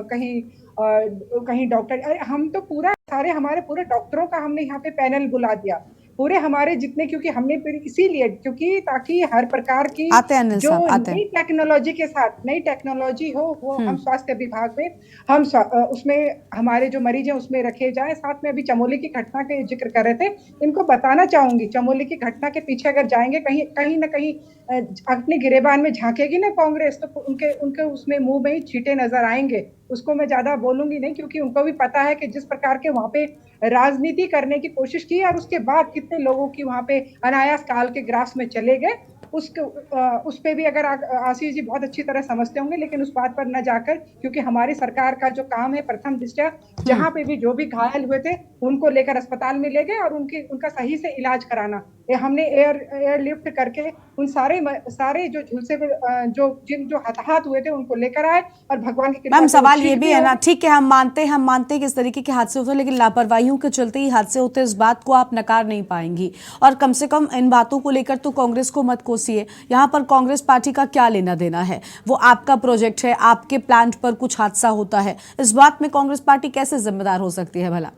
कहीं डॉक्टर, अरे हम तो पूरा सारे हमारे पूरे डॉक्टरों का हमने यहाँ पे पैनल बुला दिया, पूरे हमारे जितने, क्योंकि हमने इसीलिए क्योंकि ताकि हर प्रकार की जो नई टेक्नोलॉजी के साथ नई टेक्नोलॉजी हो वो हम स्वास्थ्य विभाग में हम उसमें हमारे जो मरीज हैं उसमें रखे जाए। साथ में अभी चमोली की घटना के जिक्र कर रहे थे, इनको बताना चाहूंगी चमोली की घटना के पीछे अगर जाएंगे कहीं ना कहीं अपने गिरेबान में झांकेगी ना कांग्रेस, तो उनके उसमें मुंह में ही छींटे नजर आएंगे। उसको मैं ज्यादा बोलूंगी नहीं, क्योंकि उनको भी पता है कि जिस प्रकार के वहां पे राजनीति करने की कोशिश की और उसके बाद कितने लोगों की वहां पे अनायास काल के ग्रास में चले गए, उस पे भी अगर आशीष जी बहुत अच्छी तरह समझते होंगे, लेकिन उस बात पर न जाकर, क्योंकि हमारी सरकार का जो काम है प्रथम दृष्टया जहां पे भी जो भी घायल हुए थे उनको लेकर अस्पताल में ले गए और उनका सही से इलाज कराना। हमने एयरलिफ्ट करके उन सारे जो झुलसे जो हताहत हुए थे उनको लेकर आए और भगवान की मैम सवाल ये भी है ना, ठीक है हम मानते हैं कि इस तरीके के हादसे होते हैं, लेकिन लापरवाहियों के चलते ही हादसे होते हैं, इस बात को आप नकार नहीं पाएंगी। और कम से कम इन बातों को लेकर तो कांग्रेस को मत कोसिए, यहाँ पर कांग्रेस पार्टी का क्या लेना देना है, वो आपका प्रोजेक्ट है, आपके प्लांट पर कुछ हादसा होता है, इस बात में कांग्रेस पार्टी कैसे जिम्मेदार हो सकती है भला?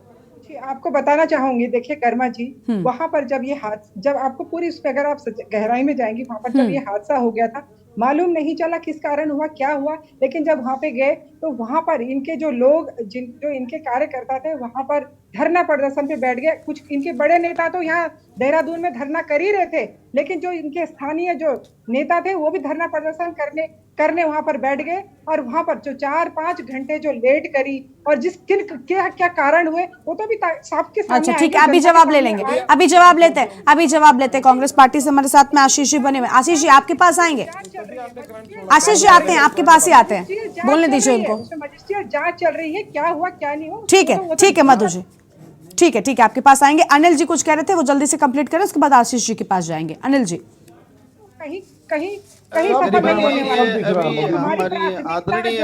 आपको बताना चाहूंगी, देखिए कर्मा जी, वहां पर जब आपको पूरी उस पर अगर आप गहराई में जाएंगी, वहां पर जब ये हादसा हो गया था मालूम नहीं चला किस कारण हुआ क्या हुआ, लेकिन जब वहां पे गए तो वहां पर इनके जो लोग जो इनके कार्यकर्ता थे वहां पर धरना प्रदर्शन पे बैठ गए। कुछ इनके बड़े नेता तो यहाँ देहरादून में धरना कर ही रहे थे, लेकिन जो इनके स्थानीय जो नेता थे वो भी धरना प्रदर्शन करने वहां पर बैठ गए और वहां पर जो 4-5 घंटे जो लेट करी और क्या कारण हुए वो तो भी सबके सामने। अच्छा ठीक है, अभी जवाब ले लेंगे, अभी जवाब लेते हैं। कांग्रेस पार्टी से हमारे साथ में आशीष जी बने हुए। आशीष जी आपके पास आएंगे, आशीष जी आते हैं, आपके पास ही आते हैं, बोलने दीजिए उनको। मजिस्ट्रेट जांच चल रही है, क्या हुआ क्या नहीं हुआ। ठीक है मधु जी, ठीक है आपके पास आएंगे। अनिल जी कुछ कह रहे थे, वो जल्दी से कंप्लीट करें, उसके बाद आशीष जी के पास जाएंगे। अनिल जी कहीं सफल नहीं होने वाला। हमारी आदरणीय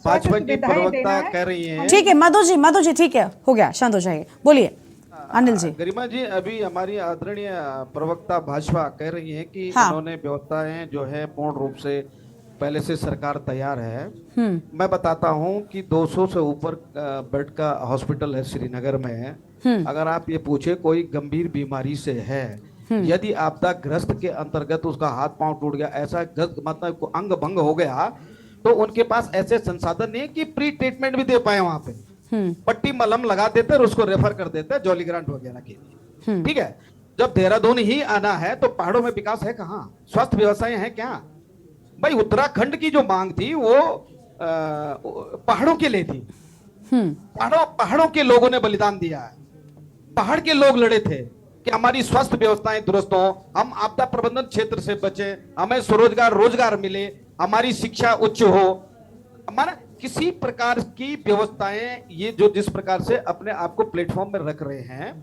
भाजपा की प्रवक्ता कह रही हैं। ठीक है मधु जी ठीक है, हो गया, शांत हो जाइए, बोलिए अनिल जी। गरिमा जी, अभी हमारी आदरणीय प्रवक्ता भाजपा कह रही है कि उन्होंने व्यवस्थाएं जो है पूर्ण रूप से पहले से सरकार तैयार है। मैं बताता हूं कि 200 से ऊपर बेड का हॉस्पिटल है श्रीनगर में। अगर आप ये पूछे कोई गंभीर बीमारी से है, यदि आपदा ग्रस्त के अंतर्गत उसका हाथ पांव टूट गया, ऐसा मतलब अंग भंग हो गया, तो उनके पास ऐसे संसाधन नहीं है कि प्री ट्रीटमेंट भी दे पाए वहां पे। पट्टी मलहम लगा देते और उसको रेफर कर देते जॉली ग्रांट वगैरह के लिए। ठीक है, जब देहरादून ही आना है तो पहाड़ों में विकास है कहाँ, स्वास्थ्य व्यवस्थाएं हैं क्या? भाई उत्तराखंड की जो मांग थी वो पहाड़ों के लिए थी। पहाड़ों के लोगों ने बलिदान दिया है, पहाड़ के लोग लड़े थे कि हमारी स्वास्थ्य व्यवस्थाएं दुरुस्त हो, हम आपदा प्रबंधन क्षेत्र से बचे, हमें स्वरोजगार रोजगार मिले, हमारी शिक्षा उच्च हो, हमारा किसी प्रकार की व्यवस्थाएं, ये जो जिस प्रकार से अपने आप को प्लेटफॉर्म में रख रहे हैं,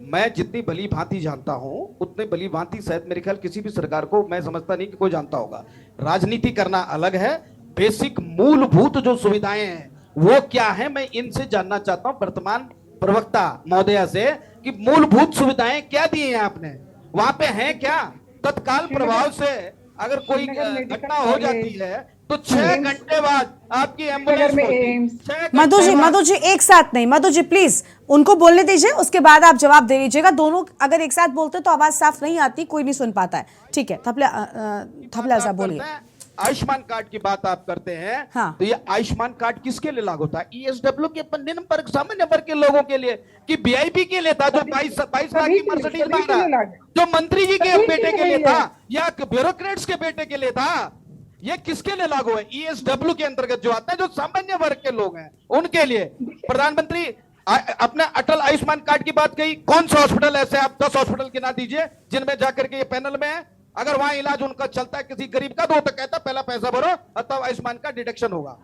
मैं जितनी भली भांति जानता हूं उतने भली भांति शायद मेरे ख्याल किसी भी सरकार को मैं समझता नहीं कि कोई जानता होगा। राजनीति करना अलग है, बेसिक मूलभूत जो सुविधाएं हैं वो क्या है, मैं इनसे जानना चाहता हूं वर्तमान प्रवक्ता महोदया से कि मूलभूत सुविधाएं क्या दी हैं आपने, वहां पे हैं क्या? तत्काल प्रभाव से अगर कोई घटना हो जाती है तो 6 घंटे बाद आपकी एम्बुलेंस। मधु जी एक साथ नहीं, मधु जी प्लीज उनको बोलने दीजिए, उसके बाद आप जवाब दे लीजिएगा। दोनों अगर एक साथ बोलते तो आवाज साफ नहीं आती, कोई नहीं सुन पाता है। ठीक है, थपला साहब बोलिए। आयुष्मान कार्ड की बात आप करते हैं, तो ये आयुष्मान कार्ड किसके लिए लागू था? ESW के निम्न वर्ग सामान्य वर्ग के लोगों के लिए कि VIP के लिए था, जो 22 लाख की मर्सिडीज ला रहा, जो मंत्री जी के बेटे के लिए था या ब्यूरोक्रेट्स के बेटे के लिए था? ये किसके लिए लागू है? ESW के अंतर्गत जो आता है, जो सामान्य वर्ग के लोग हैं उनके लिए। प्रधानमंत्री अपने अटल आयुष्मान कार्ड की बात कही, कौन सा हॉस्पिटल ऐसे आप 10 हॉस्पिटल गिना दीजिए जिनमें जाकर के ये पैनल में है, अगर वहां इलाज उनका चलता है किसी गरीब का, तो कहता पहला पैसा भरो तब आयुष्मान का डिडक्शन होगा।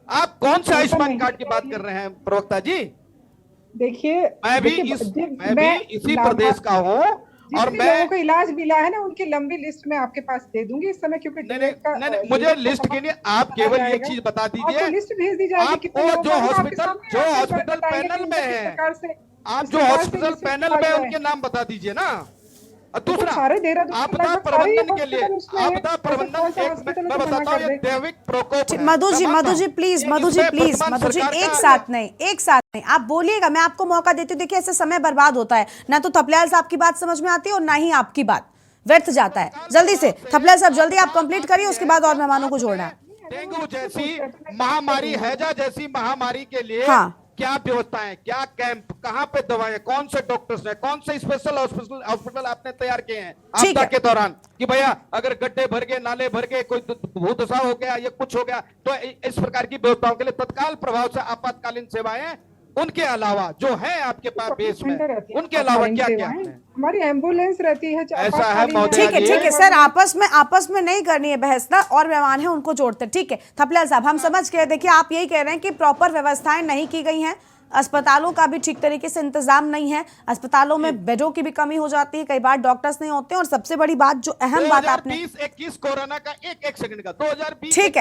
आप कौन से आयुष्मान कार्ड की बात कर रहे हैं प्रवक्ता जी? देखिए मैं भी इसी प्रदेश का हूं और जितने लोगों को इलाज मिला है ना, उनकी लंबी लिस्ट मैं आपके पास दे दूंगी इस समय, क्योंकि नहीं, मुझे लिस्ट के लिए आप केवल एक चीज बता दीजिए, लिस्ट भेज दी जाएगी आप वो जो हॉस्पिटल पैनल में है, आप जो हॉस्पिटल पैनल में उनके नाम बता दीजिए ना। और दूसरा, आपदा प्रबंधन के लिए, आपदा प्रबंधन मैं बताता हूँ, ये दैविक प्रकोप है। मधु जी प्लीज, मधु जी एक साथ नहीं, आप बोलिएगा, मैं आपको मौका देती हूँ। देखिए ऐसे समय बर्बाद होता है, ना तो थपलियाल साहब की बात समझ में आती है और ना ही आपकी बात, व्यर्थ जाता है। जल्दी से थपलियाल साहब, जल्दी आप कंप्लीट करिए, उसके बाद और मेहमानों को जोड़ना है। डेंगू जैसी महामारी, हैजा जैसी महामारी के लिए क्या व्यवस्थाएं, क्या कैंप, कहां पे दवाएं, कौन से डॉक्टर्स हैं, कौन से स्पेशल हॉस्पिटल आपने तैयार किए हैं आपदा के दौरान, कि भैया अगर गड्ढे भर गए, नाले भर गए, कोई भूदशा हो गया या कुछ हो गया, तो इस प्रकार की व्यवस्थाओं के लिए तत्काल प्रभाव से आपातकालीन सेवाएं, उनके अलावा जो है आपके पास बेस में, उनके अलावा क्या क्या है? हमारी एम्बुलेंस रहती है। ऐसा है ठीक है सर, आपस में नहीं करनी है बहस ना, और मेहमान है उनको जोड़ते। ठीक है थपलियाल साहब, हम समझ गए। देखिए आप यही कह रहे हैं कि प्रॉपर व्यवस्थाएं नहीं की गई हैं, अस्पतालों का भी ठीक तरीके से इंतजाम नहीं है, अस्पतालों में बेडों की भी कमी हो जाती है, कई बार डॉक्टर्स नहीं होते हैं, और सबसे बड़ी बात जो अहम बात आपने 2021 कोरोना का एक सेकंड का 2020 ठीक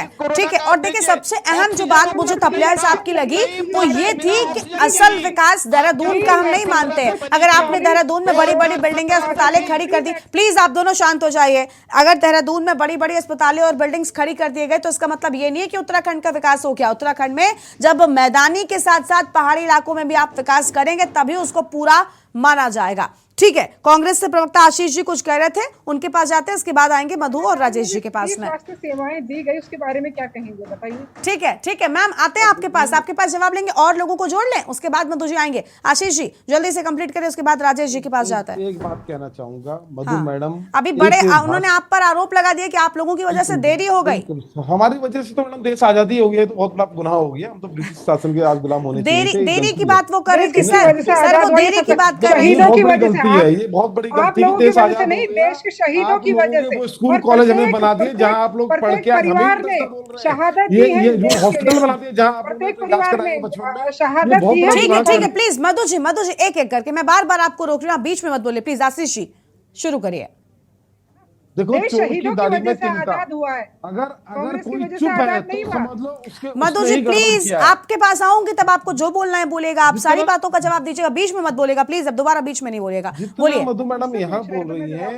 है और देखिए सबसे अहम जो बात मुझे थपलियाल साहब की लगी वो ये थी कि असल विकास देहरादून का हम नहीं मानते। अगर आपने देहरादून में बड़ी बड़ी बिल्डिंगें, अस्पतालें खड़ी कर दी, प्लीज आप दोनों शांत हो जाइए। अगर देहरादून में बड़ी बड़ी अस्पतालें और बिल्डिंग्स खड़ी कर दिए गए तो इसका मतलब ये नहीं है कि उत्तराखंड का विकास हो गया। उत्तराखंड में जब मैदानी के साथ साथ पहाड़ी इलाकों में भी आप विकास करेंगे तभी उसको पूरा माना जाएगा। ठीक है, कांग्रेस से प्रवक्ता आशीष जी कुछ कह रहे थे, उनके पास जाते हैं, उसके बाद आएंगे मधु और राजेश जी के पास में। स्वास्थ्य सेवाएं दी गई उसके बारे में क्या कहेंगे बताइए। ठीक है मैम, आते हैं आपके पास जवाब लेंगे, और लोगों को जोड़ लें, उसके बाद मधु जी आएंगे। आशीष जी जल्दी से कंप्लीट करें, उसके बाद राजेश जी के पास जाता है। एक बात कहना चाहूंगा मधु मैडम, अभी उन्होंने आप पर आरोप लगा दिया कि आप लोगों की वजह से देरी हो गई। हमारी वजह से तो मैडम देश आजादी हो गई, तो बहुत बड़ा गुनाह हो गया, हम तो ब्रिटिश शासन के आज गुलाम होने देरी की बात वो कर रहे थे सर, वो देरी की बात कर रही है। ये बहुत बड़ी गलती है, देश आजाद नहीं, देश के शहीदों की वजह से वो स्कूल कॉलेज हमने बना दिए जहां आप लोग पढ़ के परिवार ने शहादत दी है, ये जो हॉस्पिटल बना दिए जहां आप प्रत्येक परिवार में शहादत दी है। ठीक है प्लीज मधु जी एक एक करके, मैं बार बार आपको रोक रही हूँ, बीच में मत बोले प्लीज। आशीष जी शुरू करिए। देखो शहीदों की वजह से आजाद हुआ है, अगर कोई चुप है तो समझ लो उसके मधु जी प्लीज, आपके पास आऊंगी तब आपको जो बोलना है बोलेगा, आप सारी बातों का जवाब दीजिएगा, बीच में मत बोलेगा प्लीज, अब दोबारा बीच में नहीं बोलिएगा। बोलिए। मधु मैडम यहाँ बोल रही है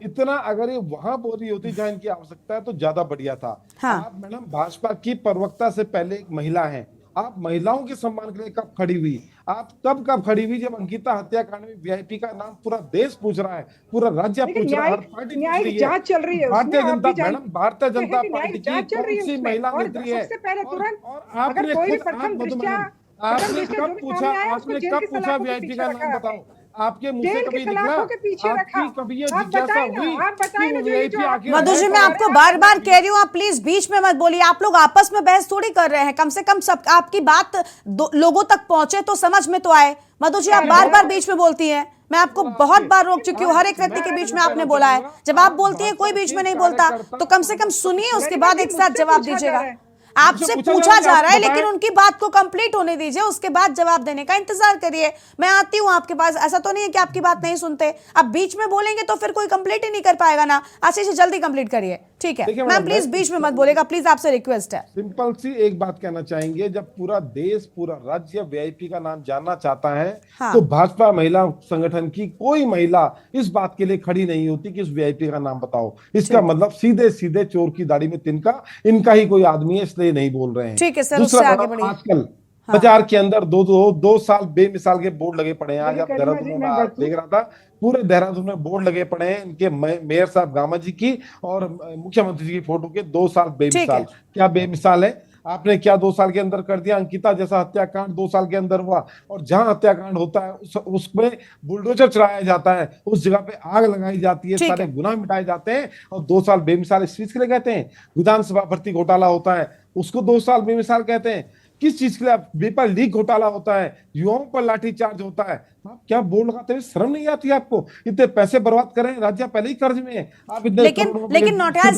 इतना, अगर ये वहां बोल रही होती जहाँ इनकी आवश्यकता है तो ज्यादा बढ़िया था। आप मैडम भाजपा की प्रवक्ता से पहले एक महिला है, आप महिलाओं के सम्मान के लिए कब खड़ी हुई? आप कब खड़ी हुई जब अंकिता हत्याकांड में वीआईपी का नाम पूरा देश पूछ रहा है, पूरा राज्य पूछ रहा है, हर पार्टी न्यायिक जांच चल रही है, भारतीय जनता मैडम, भारतीय जनता पार्टी की कौन सी महिला मंत्री है? सबसे पहले तुरंत आपने कब पूछा वीआईपी का नाम बताओ? आपके मुंह से कभी निकला? आपकी कभी ये जिज्ञासा हुई? मधु जी मैं आपको बार बार कह रही हूँ, आप प्लीज बीच में मत बोलिए। आप लोग आपस में बहस थोड़ी कर रहे हैं, कम से कम सब आपकी बात लोगों तक पहुंचे तो समझ में तो आए। मधु जी आप बार बार बीच में बोलती हैं, मैं आपको बहुत बार रोक चुकी हूँ, हर एक व्यक्ति के बीच में आपने बोला है। जब आप बोलती है कोई बीच में नहीं बोलता, तो कम से कम सुनिए, उसके बाद एक साथ जवाब दीजिएगा। आपसे पूछा जा रहा है लेकिन उनकी बात को कंप्लीट होने दीजिए, उसके बाद जवाब देने का इंतजार करिए। मैं आती हूँ आपके पास, ऐसा तो नहीं है कि आपकी बात नहीं सुनते। अब बीच में बोलेंगे तो फिर कोई कंप्लीट ही नहीं कर पाएगा ना। आशीष जल्दी कंप्लीट करिए। ठीक है मैम, प्लीज बीच में मत बोलेगा, प्लीज आपसे रिक्वेस्ट है। सिंपल सी एक बात कहना चाहेंगे, जब पूरा देश पूरा राज्य वीआईपी का नाम जानना चाहता है तो भाजपा महिला संगठन की कोई महिला इस बात के लिए खड़ी नहीं होती कि इस वीआईपी का नाम बताओ। इसका मतलब सीधे सीधे चोर की दाढ़ी में तिनका, इनका ही कोई आदमी है, इसलिए नहीं बोल रहे हैं। ठीक है सर, उससे आगे बढ़िए। आजकल बाजार के अंदर दो साल बेमिसाल के बोर्ड लगे पड़े हैं। आज आप देहरादून में देख रहा था, पूरे देहरादून में बोर्ड लगे पड़े हैं इनके मेयर साहब गामा जी की और मुख्यमंत्री जी की फोटो के। 2 साल बेमिसाल, क्या बेमिसाल है? आपने क्या 2 साल के अंदर कर दिया? अंकिता जैसा हत्याकांड 2 साल के अंदर हुआ, और जहां हत्याकांड होता है उसमें बुलडोजर चलाया जाता है, उस जगह पे आग लगाई जाती है, सारे गुनाह मिटाए जाते हैं, और 2 साल बेमिसाल इस चीज के लिए कहते हैं? विधानसभा भर्ती घोटाला होता है उसको 2 साल बेमिसाल कहते हैं? किस चीज के लिए? पेपर लीक घोटाला होता है, युवाओं पर लाठीचार्ज होता है, आप क्या बोर्ड लगाते हैं, शर्म नहीं आती आपको? इतने पैसे बर्बाद करें, राज्य पहले ही कर्ज में है, आप इतने लेकिन नौटियाल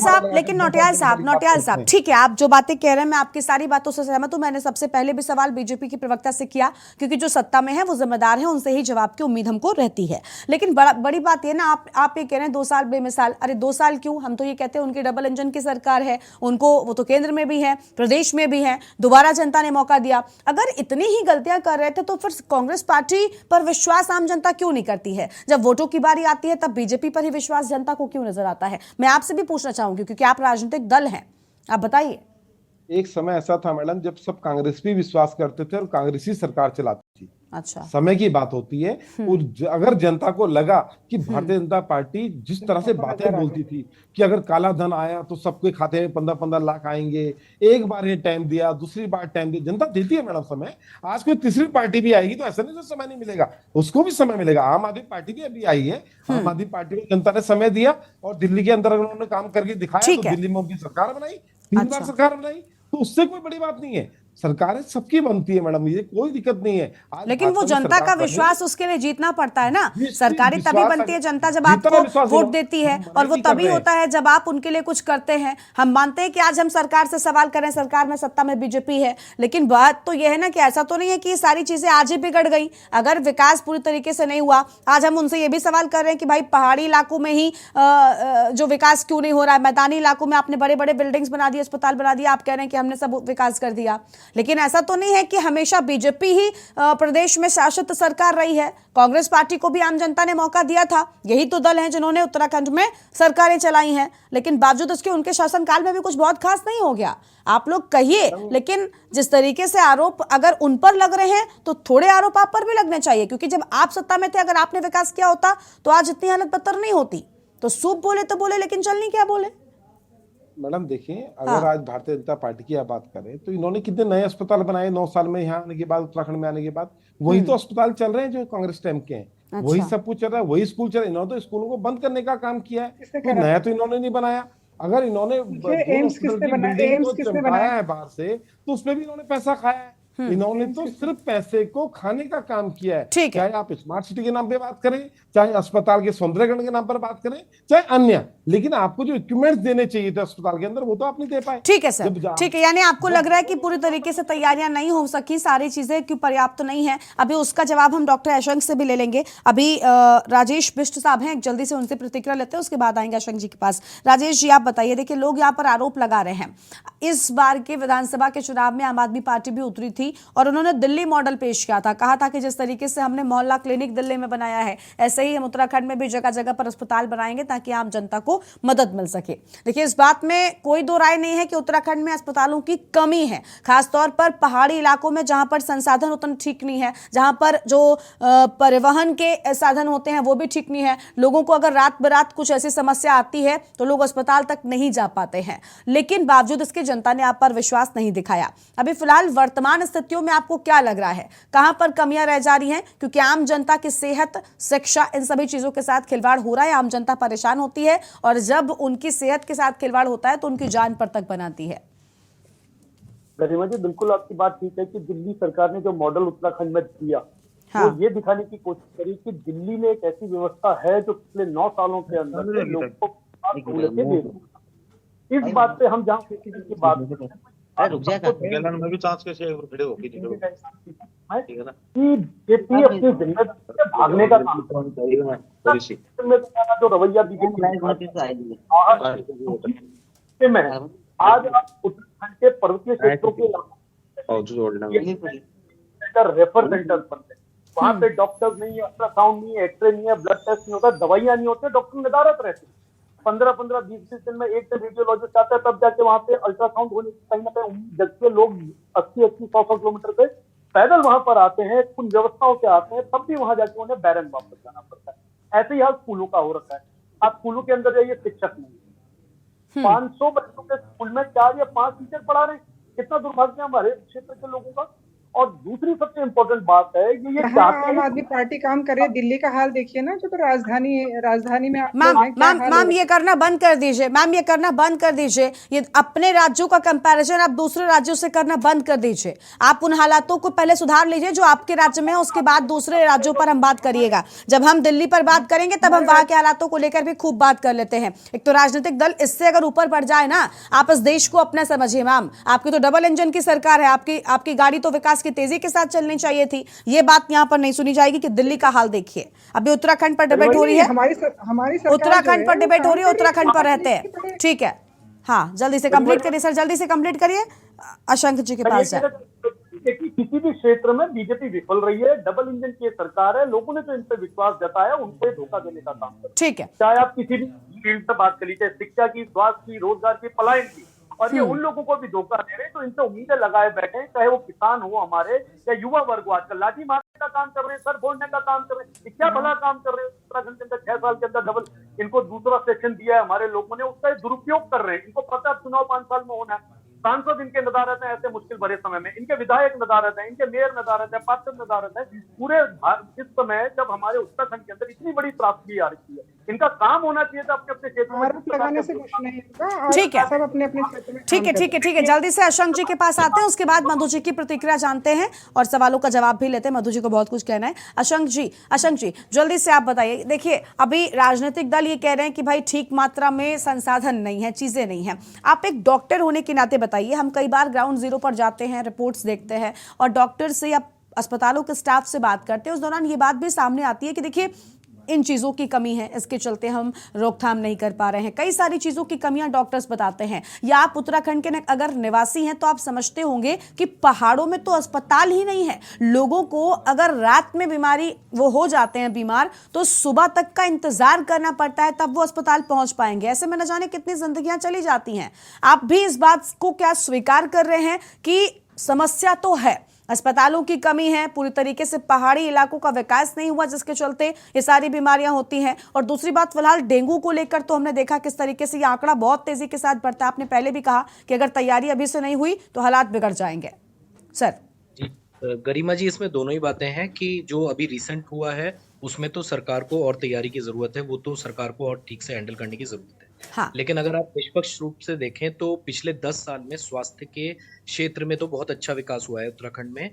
साहब ठीक है, आप जो बातें कह रहे हैं मैं आपकी सारी बातों से सहमत हूं। मैंने सबसे पहले भी सवाल बीजेपी की प्रवक्ता से किया, क्योंकि जो सत्ता में है वो जिम्मेदार है, उनसे ही जवाब की उम्मीद हमको रहती है। लेकिन बड़ी बात यह ना, आप ये कह रहे हैं 2 साल बेमिसाल। अरे 2 साल क्यों, हम तो ये कहते हैं उनकी डबल इंजन की सरकार है, उनको वो तो केंद्र में भी है, प्रदेश में भी है, दोबारा जनता ने मौका दिया। अगर इतनी ही गलतियां कर रहे थे तो फिर कांग्रेस पार्टी पर विश्वास आम जनता क्यों नहीं करती है? जब वोटों की बारी आती है तब बीजेपी पर ही विश्वास जनता को क्यों नजर आता है? मैं आपसे भी पूछना चाहूंगी, क्योंकि आप राजनीतिक दल हैं, आप बताइए। एक समय ऐसा था मैडम जब सब कांग्रेस पे विश्वास करते थे और कांग्रेस ही सरकार चलाती थी। अच्छा, समय की बात होती है। और अगर जनता को लगा कि भारतीय जनता पार्टी जिस तरह से बातें बोलती थी कि अगर काला धन आया तो सबके खाते में 15-15 लाख आएंगे, एक बार ये टाइम दिया, दूसरी बार टाइम दिया, जनता देती है मैडम समय। आज कोई तीसरी पार्टी भी आएगी तो ऐसा नहीं तो समय नहीं मिलेगा, उसको भी समय मिलेगा। आम आदमी पार्टी भी अभी आई है, आम आदमी पार्टी को जनता ने समय दिया और दिल्ली के अंदर उन्होंने काम करके दिखाया, तो दिल्ली में उनकी सरकार बनाई, 3 बार सरकार बनाई, तो उससे कोई बड़ी बात नहीं है। सरकारें सबकी बनती है मैडम, ये कोई दिक्कत नहीं है। लेकिन वो जनता का विश्वास उसके लिए जीतना पड़ता है ना। सरकारें तभी बनती है जनता जब आपको वोट देती है, और वो तभी होता है जब आप उनके लिए कुछ करते हैं। हम मानते हैं कि आज हम सरकार से सवाल करें, सरकार में सत्ता में बीजेपी है, लेकिन बात तो यह है ना कि ऐसा तो नहीं है कि ये सारी चीजें आज ही बिगड़ गई। अगर विकास पूरी तरीके से नहीं हुआ, आज हम उनसे ये भी सवाल कर रहे हैं कि भाई पहाड़ी इलाकों में ही जो विकास क्यों नहीं हो रहा है, मैदानी इलाकों में आपने बड़े बड़े बिल्डिंग्स बना दिए, अस्पताल बना दिया, आप कह रहे हैं कि हमने सब विकास कर दिया। लेकिन ऐसा तो नहीं है कि हमेशा बीजेपी ही प्रदेश में शासित सरकार रही है। कांग्रेस पार्टी को भी आम जनता ने मौका दिया था, यही तो दल हैं जिन्होंने उत्तराखंड में सरकारें चलाई हैं, लेकिन बावजूद उसके उनके शासनकाल में भी कुछ बहुत खास नहीं हो गया। आप लोग कहिए, लेकिन जिस तरीके से आरोप अगर उन पर लग रहे हैं तो थोड़े आरोप आप पर भी लगने चाहिए, क्योंकि जब आप सत्ता में थे, अगर आपने विकास किया होता तो आज इतनी हालत बदतर नहीं होती। तो सूप बोले तो बोले, लेकिन चलनी क्या बोले। मैडम देखिए, अगर आज भारतीय जनता पार्टी की आप बात करें तो इन्होंने कितने नए अस्पताल बनाए 9 साल में, यहाँ आने के बाद, उत्तराखंड में आने के बाद। वही तो अस्पताल चल रहे हैं जो कांग्रेस टाइम के हैं। वही सब कुछ चल रहा है, वही स्कूल चल रहा है। इन्होंने तो स्कूलों को बंद करने का काम किया है, कोई नया तो इन्होंने नहीं बनाया। अगर इन्होंने एम्स किसने बनाया है बाहर से, तो उसमें भी इन्होंने पैसा खाया है। इन्होंने तो सिर्फ पैसे को खाने का काम किया है। चाहे आप स्मार्ट सिटी के नाम पे बात करें, चाहे अस्पताल के सौंदर्यकरण के नाम पर बात करें, चाहे अन्य, लेकिन आपको जो इक्विपमेंट्स देने चाहिए थे अस्पताल के अंदर, वो तो आप नहीं दे पाए। ठीक है सर, ठीक है। यानी आपको लग रहा है कि पूरी तरीके से तैयारियां नहीं हो सकी, सारी चीजें क्यों पर्याप्त नहीं है। अभी उसका जवाब हम डॉक्टर यशवंत से भी ले लेंगे। अभी राजेश बिष्ट साहब हैं, जल्दी से उनसे प्रतिक्रिया लेते हैं, उसके बाद आएंगे यशवंत जी के पास। राजेश जी, आप बताइए, देखिए लोग यहाँ पर आरोप लगा रहे हैं, इस बार के विधानसभा के चुनाव में आम आदमी पार्टी भी उतरी थी और उन्होंने दिल्ली मॉडल पेश किया था। कहा था कि जिस तरीके से हमने मोहल्ला क्लिनिक दिल्ली में बनाया है, ऐसे ही हम उत्तराखंड में भी जगह जगह पर अस्पताल बनाएंगे ताकि आम जनता को मदद मिल सके। देखिए, इस बात में कोई दो राय नहीं है कि उत्तराखंड में अस्पतालों की कमी है, खासतौर पर पहाड़ी इलाकों में जहां पर संसाधन उतना ठीक नहीं है, जहां पर जो परिवहन के साधन होते हैं वो भी ठीक नहीं है। लोगों को अगर रात बरात कुछ ऐसी समस्या आती है तो लोग अस्पताल तक नहीं जा पाते हैं, लेकिन बावजूद इसके जनता ने आप पर विश्वास नहीं दिखाया। अभी फिलहाल वर्तमान स्थितियों में आपको क्या लग रहा है, कहां पर कमियां रह जा रही हैं? क्योंकि आम जनता की सेहत, शिक्षा, इन सभी चीजों के साथ खिलवाड़ हो रहा है, आम जनता परेशान होती है, और जब उनकी सेहत के साथ खिलवाड़ होता है तो उनकी जान पर तक बनाती है। गरिमा जी, बिल्कुल आपकी बात ठीक है कि दिल्ली सरकार ने जो मॉडल उत्तराखंड में दिया, हाँ। वो ये दिखाने की कोशिश करी कि दिल्ली में एक ऐसी व्यवस्था है जो पिछले 9 सालों के अंदर लोगों को सहूलियतें दे रही है। इस बात पे हम जहाँ की बात में भी चांस कैसे खड़े होगी कि बीजेपी अपनी जिम्मेदारी से भागने का काम जो रवैया बीजेपी में है। आज आप उत्तराखंड के पर्वतीय क्षेत्रों के रेफर सेंटर बनते हैं, वहाँ पे डॉक्टर नहीं है, अल्ट्रासाउंड नहीं है, एक्सरे नहीं है, ब्लड टेस्ट नहीं होता, दवाइयां नहीं होती, डॉक्टर नदारत रहते हैं। 15-15, 20-20 दिन में एक से रेडियोलॉजिस्ट आता है, तब जाके वहाँ पे अल्ट्रासाउंड होने की कहीं ना कहीं उम्मीद जगती है। लोग 80-80, 100 किलोमीटर पे पैदल वहां पर आते हैं, उन व्यवस्थाओं से आते हैं, तब भी वहां जाके उन्हें बैरन वापस जाना पड़ता है। ऐसे ही हाल स्कूलों का हो रखा है। आप स्कूलों के अंदर जाइए, शिक्षक नहीं, 500 बच्चों के स्कूल में 4 या 5 टीचर पढ़ा रहे हैं। कितना दुर्भाग्य है हमारे क्षेत्र के लोगों का। और दूसरी सबसे इम्पोर्टेंट बात है ये हाँ, चाहते आम हैं आदमी पार्टी काम कर रही है। दिल्ली का हाल देखिए ना, जो तो राजधानी में आप मैम लोग हैं, क्या मैम हाल मैम हो ये करना बंद कर दीजिए, मैम ये करना बंद कर दीजिए। ये अपने राज्यों का कंपैरिजन आप दूसरे राज्यों से करना बंद कर दीजिए। आप उन हालातों को पहले सुधार लीजिए जो आपके राज्य में है, उसके बाद दूसरे राज्यों पर हम बात करिएगा। जब हम दिल्ली पर बात करेंगे तब हम वहां के हालातों को लेकर भी खूब बात कर लेते हैं। एक तो राजनीतिक दल इससे अगर ऊपर बढ़ जाए ना, आप इस देश को अपना समझिए। मैम आपकी तो डबल इंजन की सरकार है, आपकी गाड़ी तो विकास की तेजी के साथ चलनी चाहिए थी। ये बात यहाँ पर नहीं सुनी जाएगी कि दिल्ली का हाल देखिए। अभी उत्तराखंड पर डिबेट हो रही है, हमारी सरकार उत्तराखंड पर जो है, डिबेट हो रही है, वो काम उत्तराखंड पर कर रहते रही है। हैं। ठीक है, हाँ जल्दी से कंप्लीट करिए सर, जल्दी से कंप्लीट करिए। अशंक जी के पास जाए। देखिए किसी भी क्षेत्र में बीजेपी विफल रही है, डबल इंजन की सरकार है, लोगों ने जो इन पे विश्वास जताया उनको धोखा देने का काम कर। ठीक है, चाहे आप किसी भी फील्ड से बात कर लीजिए, शिक्षा की, स्वास्थ्य की, रोजगार की, पलायन की, और ये उन लोगों को भी धोखा दे रहे हैं तो इनसे उम्मीदें लगाए बैठे हैं, चाहे वो किसान हो हमारे या युवा वर्ग हो। आजकल लाठी मारने का काम कर रहे हैं, सर फोड़ने का काम कर रहे हैं, क्या भला काम कर रहे हैं। उत्तराखंड के अंदर 6 साल के अंदर डबल इनको दूसरा सेक्शन दिया है हमारे लोगों ने, उसका दुरुपयोग कर रहे हैं। इनको पता है चुनाव 5 साल में होना है, सांसद इनके नदारत हैं ऐसे मुश्किल भरे समय में, इनके विधायक नदारत हैं, इनके मेयर नदारत है, पार्षद नदारत है। पूरे इस समय जब हमारे उत्तराखंड के अंदर इतनी बड़ी त्रासदी आ रही है, इनका काम होना चाहिए था अपने अपने क्षेत्र में। आरोप लगाने से कुछ नहीं होगा। ठीक है, सब अपने अपने क्षेत्र में ठीक है, ठीक है, ठीक है। जल्दी से अशंक जी के पास आते हैं, उसके बाद मधु जी की प्रतिक्रिया जानते हैं और सवालों का जवाब भी लेते हैं। मधु जी को बहुत कुछ कहना है। अशंक जी जल्दी से आप बताइए। देखिए अभी राजनीतिक दल ये कह रहे हैं कि भाई ठीक मात्रा में संसाधन नहीं है, चीजें नहीं है। आप एक डॉक्टर होने के नाते बताइए, हम कई बार ग्राउंड जीरो पर जाते हैं, रिपोर्ट्स देखते हैं और डॉक्टर से या अस्पतालों के स्टाफ से बात करते हैं, उस दौरान ये बात भी सामने आती है कि देखिए इन चीज़ों की कमी है, इसके चलते हम रोकथाम नहीं कर पा रहे हैं। कई सारी चीज़ों की कमियां डॉक्टर्स बताते हैं। या आप उत्तराखंड के अगर निवासी हैं तो आप समझते होंगे कि पहाड़ों में तो अस्पताल ही नहीं है। लोगों को अगर रात में बीमारी वो हो जाते हैं बीमार, तो सुबह तक का इंतजार करना पड़ता है, तब वो अस्पताल पहुंच पाएंगे। ऐसे में न जाने कितनी जिंदगियां चली जाती हैं। आप भी इस बात को क्या स्वीकार कर रहे हैं कि समस्या तो है, अस्पतालों की कमी है, पूरी तरीके से पहाड़ी इलाकों का विकास नहीं हुआ जिसके चलते ये सारी बीमारियां होती हैं। और दूसरी बात फिलहाल डेंगू को लेकर तो हमने देखा किस तरीके से ये आंकड़ा बहुत तेजी के साथ बढ़ता है। आपने पहले भी कहा कि अगर तैयारी अभी से नहीं हुई तो हालात बिगड़ जाएंगे। सर जी गरिमा जी, इसमें दोनों ही बातें हैं कि जो अभी रिसेंट हुआ है उसमें तो सरकार को और तैयारी की जरूरत है, वो तो सरकार को और ठीक से हैंडल करने की जरूरत है। हाँ। लेकिन अगर आप निष्पक्ष रूप से देखें तो पिछले 10 साल में स्वास्थ्य के क्षेत्र में तो बहुत अच्छा विकास हुआ है उत्तराखंड में।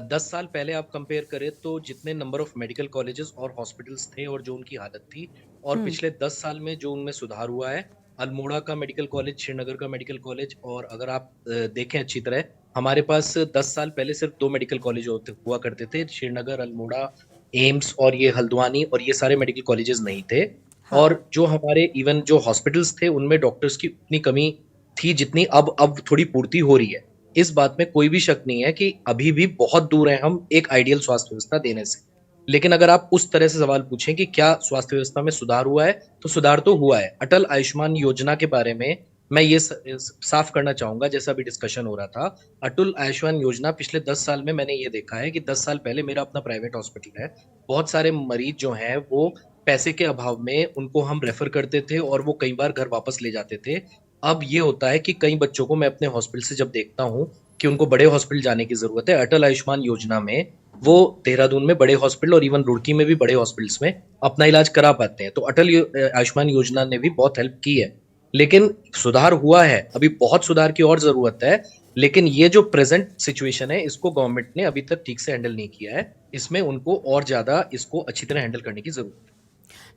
10 साल पहले आप कंपेयर करें तो जितने नंबर ऑफ मेडिकल कॉलेजेस और हॉस्पिटल्स थे और जो उनकी हालत थी, और पिछले 10 साल में जो उनमें सुधार हुआ है, अल्मोड़ा का मेडिकल कॉलेज, श्रीनगर का मेडिकल कॉलेज, और अगर आप देखें अच्छी तरह, हमारे पास 10 साल पहले सिर्फ 2 मेडिकल कॉलेज हुआ करते थे, श्रीनगर, अल्मोड़ा, एम्स और ये हल्द्वानी, और ये सारे मेडिकल कॉलेजेस नहीं थे। हाँ। और जो हमारे इवन जो हॉस्पिटल्स थे उनमें डॉक्टर्स की उतनी कमी थी जितनी अब थोड़ी पूर्ति हो रही है। इस बात में कोई भी शक नहीं है कि अभी भी बहुत दूर हैं हम एक आइडियल स्वास्थ्य व्यवस्था देने से। लेकिन अगर आप उस तरह से सवाल पूछें कि क्या स्वास्थ्य व्यवस्था में सुधार हुआ है, तो सुधार तो हुआ है। अटल आयुष्मान योजना के बारे में मैं ये साफ करना चाहूंगा, जैसा अभी डिस्कशन हो रहा था। अटल आयुष्मान योजना पिछले 10 साल में मैंने ये देखा है कि 10 साल पहले मेरा अपना प्राइवेट हॉस्पिटल है, बहुत सारे मरीज जो हैं वो पैसे के अभाव में उनको हम रेफर करते थे और वो कई बार घर वापस ले जाते थे। अब ये होता है कि कई बच्चों को मैं अपने हॉस्पिटल से जब देखता हूँ कि उनको बड़े हॉस्पिटल जाने की जरूरत है, अटल आयुष्मान योजना में वो देहरादून में बड़े हॉस्पिटल और इवन रुड़की में भी बड़े हॉस्पिटल्स में अपना इलाज करा पाते हैं। तो अटल आयुष्मान योजना ने भी बहुत हेल्प की है। लेकिन सुधार हुआ है, अभी बहुत सुधार की और जरूरत है। लेकिन ये जो प्रेजेंट सिचुएशन है इसको गवर्नमेंट ने अभी तक ठीक से हैंडल नहीं किया है, इसमें उनको और ज्यादा इसको अच्छी तरह हैंडल करने की जरूरत है।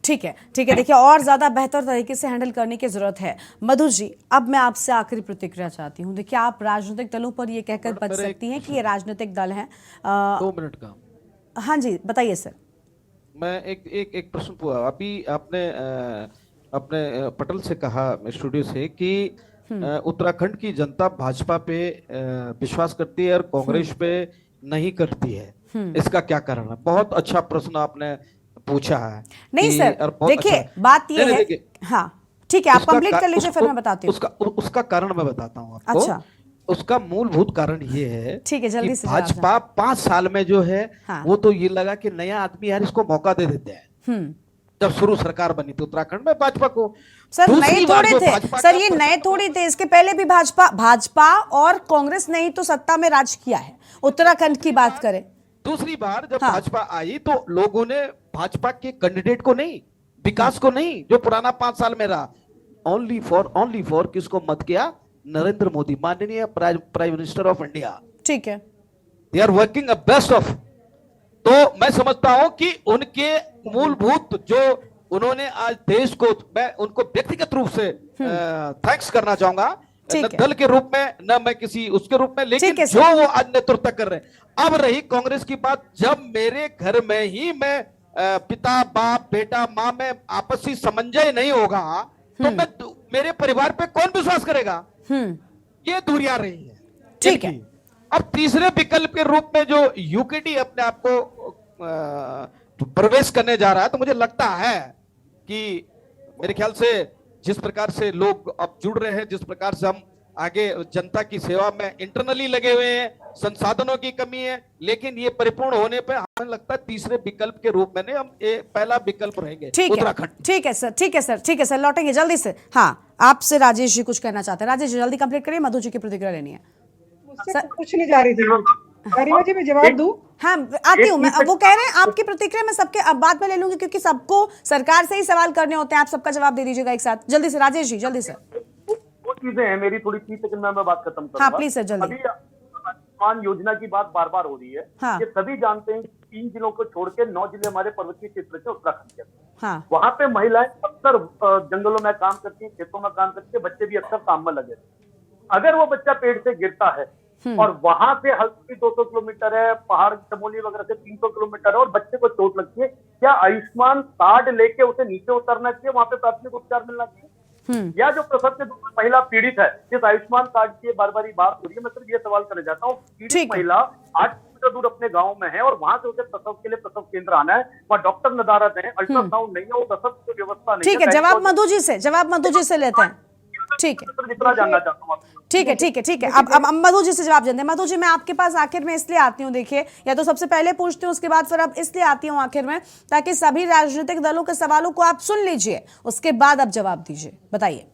ठीक है, ठीक है। देखिए और ज्यादा बेहतर तरीके से हैंडल करने की जरूरत है। मधु जी, अब मैं आपसे आखिरी प्रतिक्रिया चाहती हूँ। देखिए आप राजनीतिक दलों पर ये कहकर बच सकती हैं कि ये राजनीतिक दल हैं। 2 मिनट का। हाँ जी बताइए सर। मैं एक प्रश्न पूछा। अभी आपने अपने पटेल से कहा स्टूडियो से कि उत्तराखंड की जनता भाजपा पे विश्वास करती है और कांग्रेस पे नहीं करती है, इसका क्या कारण है? बहुत अच्छा प्रश्न आपने पूछा है। नहीं सर, देखिए बात ये है, हाँ ठीक है, आप कंप्लीट कर लीजिए फिर मैं बताती हूँ। उसका कारण मैं बताता हूँ आपको। अच्छा। उसका मूलभूत कारण ये है, ठीक है, जल्दी से भाजपा 5 साल में जो है, हाँ। वो तो ये लगा कि नया आदमी यार इसको मौका दे देते हैं। जब शुरू सरकार बनी थी उत्तराखंड में भाजपा को। सर नए दूसरी बार थोड़े जो थे भाजपा सर, का ये नए प्रचार- थोड़ी थे, इसके पहले भी भाजपा और कांग्रेस ने ही तो सत्ता में राज किया है उत्तराखंड की बात करें। दूसरी बार जब हाँ। भाजपा आई तो लोगों ने भाजपा के कैंडिडेट को नहीं, विकास को नहीं, जो पुराना 5 साल में रहा, ओनली फॉर किसको मत किया? नरेंद्र मोदी, माननीय प्राइम मिनिस्टर ऑफ इंडिया। ठीक है, they are working a best of. तो मैं समझता हूं कि उनके मूलभूत जो उन्होंने आज देश को, मैं उनको व्यक्तिगत रूप से थैंक्स करना चाहूंगा, ठीक न है। दल के रूप में न मैं किसी उसके रूप में, लेकिन ठीक है जो सर। वो आज नेतृत्व कर रहे हैं। अब रही कांग्रेस की बात, जब मेरे घर में ही मैं पिता बाप बेटा माँ में आपसी समन्वय नहीं होगा तो मैं मेरे परिवार पे कौन विश्वास करेगा? ये दूरियां रही है। ठीक है। इनकी। अब तीसरे विकल्प के रूप में जो यूकेडी अपने आप को प्रवेश करने जा रहा है, तो मुझे लगता है कि मेरे ख्याल से जिस प्रकार से लोग अब जुड़ रहे हैं, जिस प्रकार से हम आगे जनता की सेवा में इंटरनली लगे हुए हैं, संसाधनों की कमी है, लेकिन ये परिपूर्ण होने पे हमें लगता है तीसरे विकल्प के रूप में हम पहला विकल्प रहेंगे उत्तराखंड। ठीक है सर, लौटेंगे जल्दी से। हाँ, आपसे राजेश जी कुछ कहना चाहते हैं। राजेश जी जल्दी कंप्लीट करिए, मधु जी की प्रतिक्रिया लेनी है। मुझसे कुछ नहीं जा रही थी गरिमा जी, मैं जवाब दूं? हाँ आती हूँ मैं। वो कह रहे हैं आपकी प्रतिक्रिया मैं सबके अब बाद में ले लूंगी, क्योंकि सबको सरकार से ही सवाल करने होते हैं। आप सबका जवाब दे दीजिएगा एक साथ, जल्दी से राजेश जी, जल्दी से। दो चीजें हैं मेरी, थोड़ी 30 सेकंड में मैं बात खत्म करूंगा। हाँ प्लीज सर, जल्दी। अभी आयुष्मान योजना की बात बार बार हो रही है। हाँ। ये सभी जानते हैं कि 3 जिलों को छोड़ के 9 जिले हमारे पर्वतीय क्षेत्र के उत्तराखंड के। हाँ। वहां पे महिलाएं अक्सर जंगलों में काम करती हैं, खेतों में काम करती है, बच्चे भी अक्सर काम में लगे। अगर वो बच्चा पेड़ से गिरता है और वहां से हल्की 200 किलोमीटर है, पहाड़ चमोली वगैरह से 300 किलोमीटर है और बच्चे को चोट लगती है, क्या आयुष्मान कार्ड लेके उसे नीचे उतरना चाहिए, वहां पे प्राथमिक उपचार मिलना चाहिए? या जो प्रसव के दौरान महिला पीड़ित है, जिस आयुष्मान कार्ड की बार बार बात हो रही है, मैं सिर्फ ये सवाल करना चाहता हूँ, पीड़ित महिला 8 किलोमीटर दूर अपने गांव में है और वहां से उसे प्रसव के लिए प्रसव केंद्र आना है, वहाँ डॉक्टर नदारत है, अल्ट्रासाउंड नहीं है, वो प्रसव की व्यवस्था नहीं है। ठीक है, जवाब मधु जी से लेते हैं। ठीक है, जितना जानना चाहता हूँ। ठीक है। अब मधु जी से जवाब देते हैं। मधु जी, मैं आपके पास आखिर में इसलिए आती हूँ, देखिए, या तो सबसे पहले पूछती हूँ, उसके बाद फिर अब इसलिए आती हूँ आखिर में, ताकि सभी राजनीतिक दलों के सवालों को आप सुन लीजिए, उसके बाद आप जवाब दीजिए। बताइए।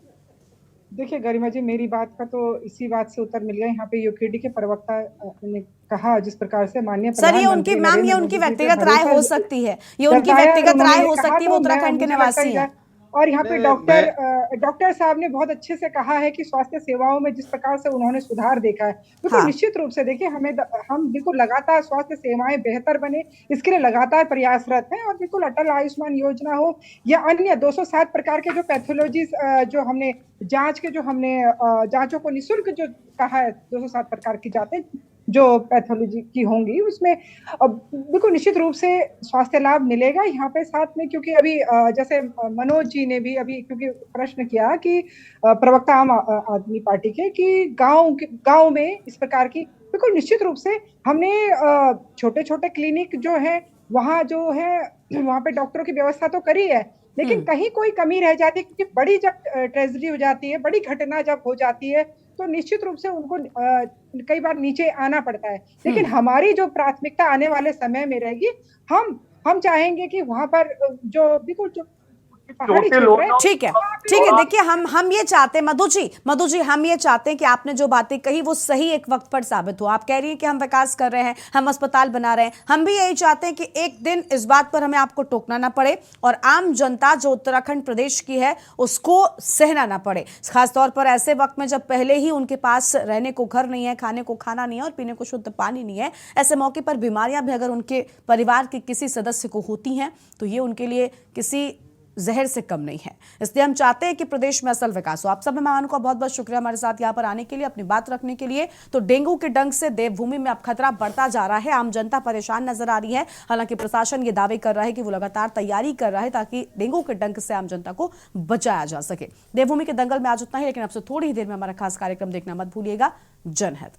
देखिए गरिमा जी, मेरी बात का तो इसी बात से उत्तर मिल गया। यहाँ पे यूकेडी के प्रवक्ता ने कहा जिस प्रकार से माननीय सर, ये उनकी मैम, ये उनकी व्यक्तिगत राय हो सकती है, ये उनकी व्यक्तिगत राय हो सकती है, वो उत्तराखंड के निवासी हैं। और यहाँ पे डॉक्टर साहब ने बहुत अच्छे से कहा है कि स्वास्थ्य सेवाओं में जिस प्रकार से उन्होंने सुधार देखा है, बिल्कुल निश्चित रूप से देखिए, हम बिल्कुल लगातार स्वास्थ्य सेवाएं बेहतर बने, इसके लिए लगातार प्रयासरत हैं। और बिल्कुल अटल आयुष्मान योजना हो या अन्य 207 प्रकार के जो पैथोलॉजीज जो हमने जांचों को निःशुल्क जो कहा है, 207 प्रकार की जांचें जो पैथोलॉजी की होंगी, उसमें बिल्कुल निश्चित रूप से स्वास्थ्य लाभ मिलेगा यहाँ पे साथ में। क्योंकि अभी जैसे मनोज जी ने भी अभी क्योंकि प्रश्न किया कि प्रवक्ता आम आदमी पार्टी के, कि गांव में इस प्रकार की, बिल्कुल निश्चित रूप से हमने छोटे छोटे क्लिनिक जो है वहाँ पे डॉक्टरों की व्यवस्था तो करी है, लेकिन कहीं कोई कमी रह जाती है, क्योंकि बड़ी जब ट्रेजेडी हो जाती है, बड़ी घटना जब हो जाती है, तो निश्चित रूप से उनको कई बार नीचे आना पड़ता है। लेकिन हमारी जो प्राथमिकता आने वाले समय में रहेगी, हम चाहेंगे कि वहां पर जो बिल्कुल जो पहाड़ी क्षेत्र है। ठीक है, देखिए, हम ये चाहते हैं मधु जी, हम ये चाहते हैं कि आपने जो बातें कही वो सही एक वक्त पर साबित हो। आप कह रही हैं कि हम विकास कर रहे हैं, हम अस्पताल बना रहे हैं, हम भी यही चाहते हैं कि एक दिन इस बात पर हमें आपको टोकना ना पड़े और आम जनता जो उत्तराखंड प्रदेश की है उसको सहना ना पड़े, खासतौर पर ऐसे वक्त में जब पहले ही उनके पास रहने को घर नहीं है, खाने को खाना नहीं है और पीने को शुद्ध पानी नहीं है। ऐसे मौके पर बीमारियां भी अगर उनके परिवार के किसी सदस्य को होती हैं तो ये उनके लिए किसी जहर से कम नहीं है। इसलिए हम चाहते हैं कि प्रदेश में असल विकास हो। आप सब मेहमानों का बहुत बहुत शुक्रिया हमारे साथ यहाँ पर आने के लिए, अपनी बात रखने के लिए। तो डेंगू के डंक से देवभूमि में अब खतरा बढ़ता जा रहा है, आम जनता परेशान नजर आ रही है। हालांकि प्रशासन ये दावे कर रहा है कि वो लगातार तैयारी कर रहा है ताकि डेंगू के डंक से आम जनता को बचाया जा सके। देवभूमि के दंगल में आज उतना ही, लेकिन अब से थोड़ी ही देर में हमारा खास कार्यक्रम देखना मत भूलिएगा, जनहित।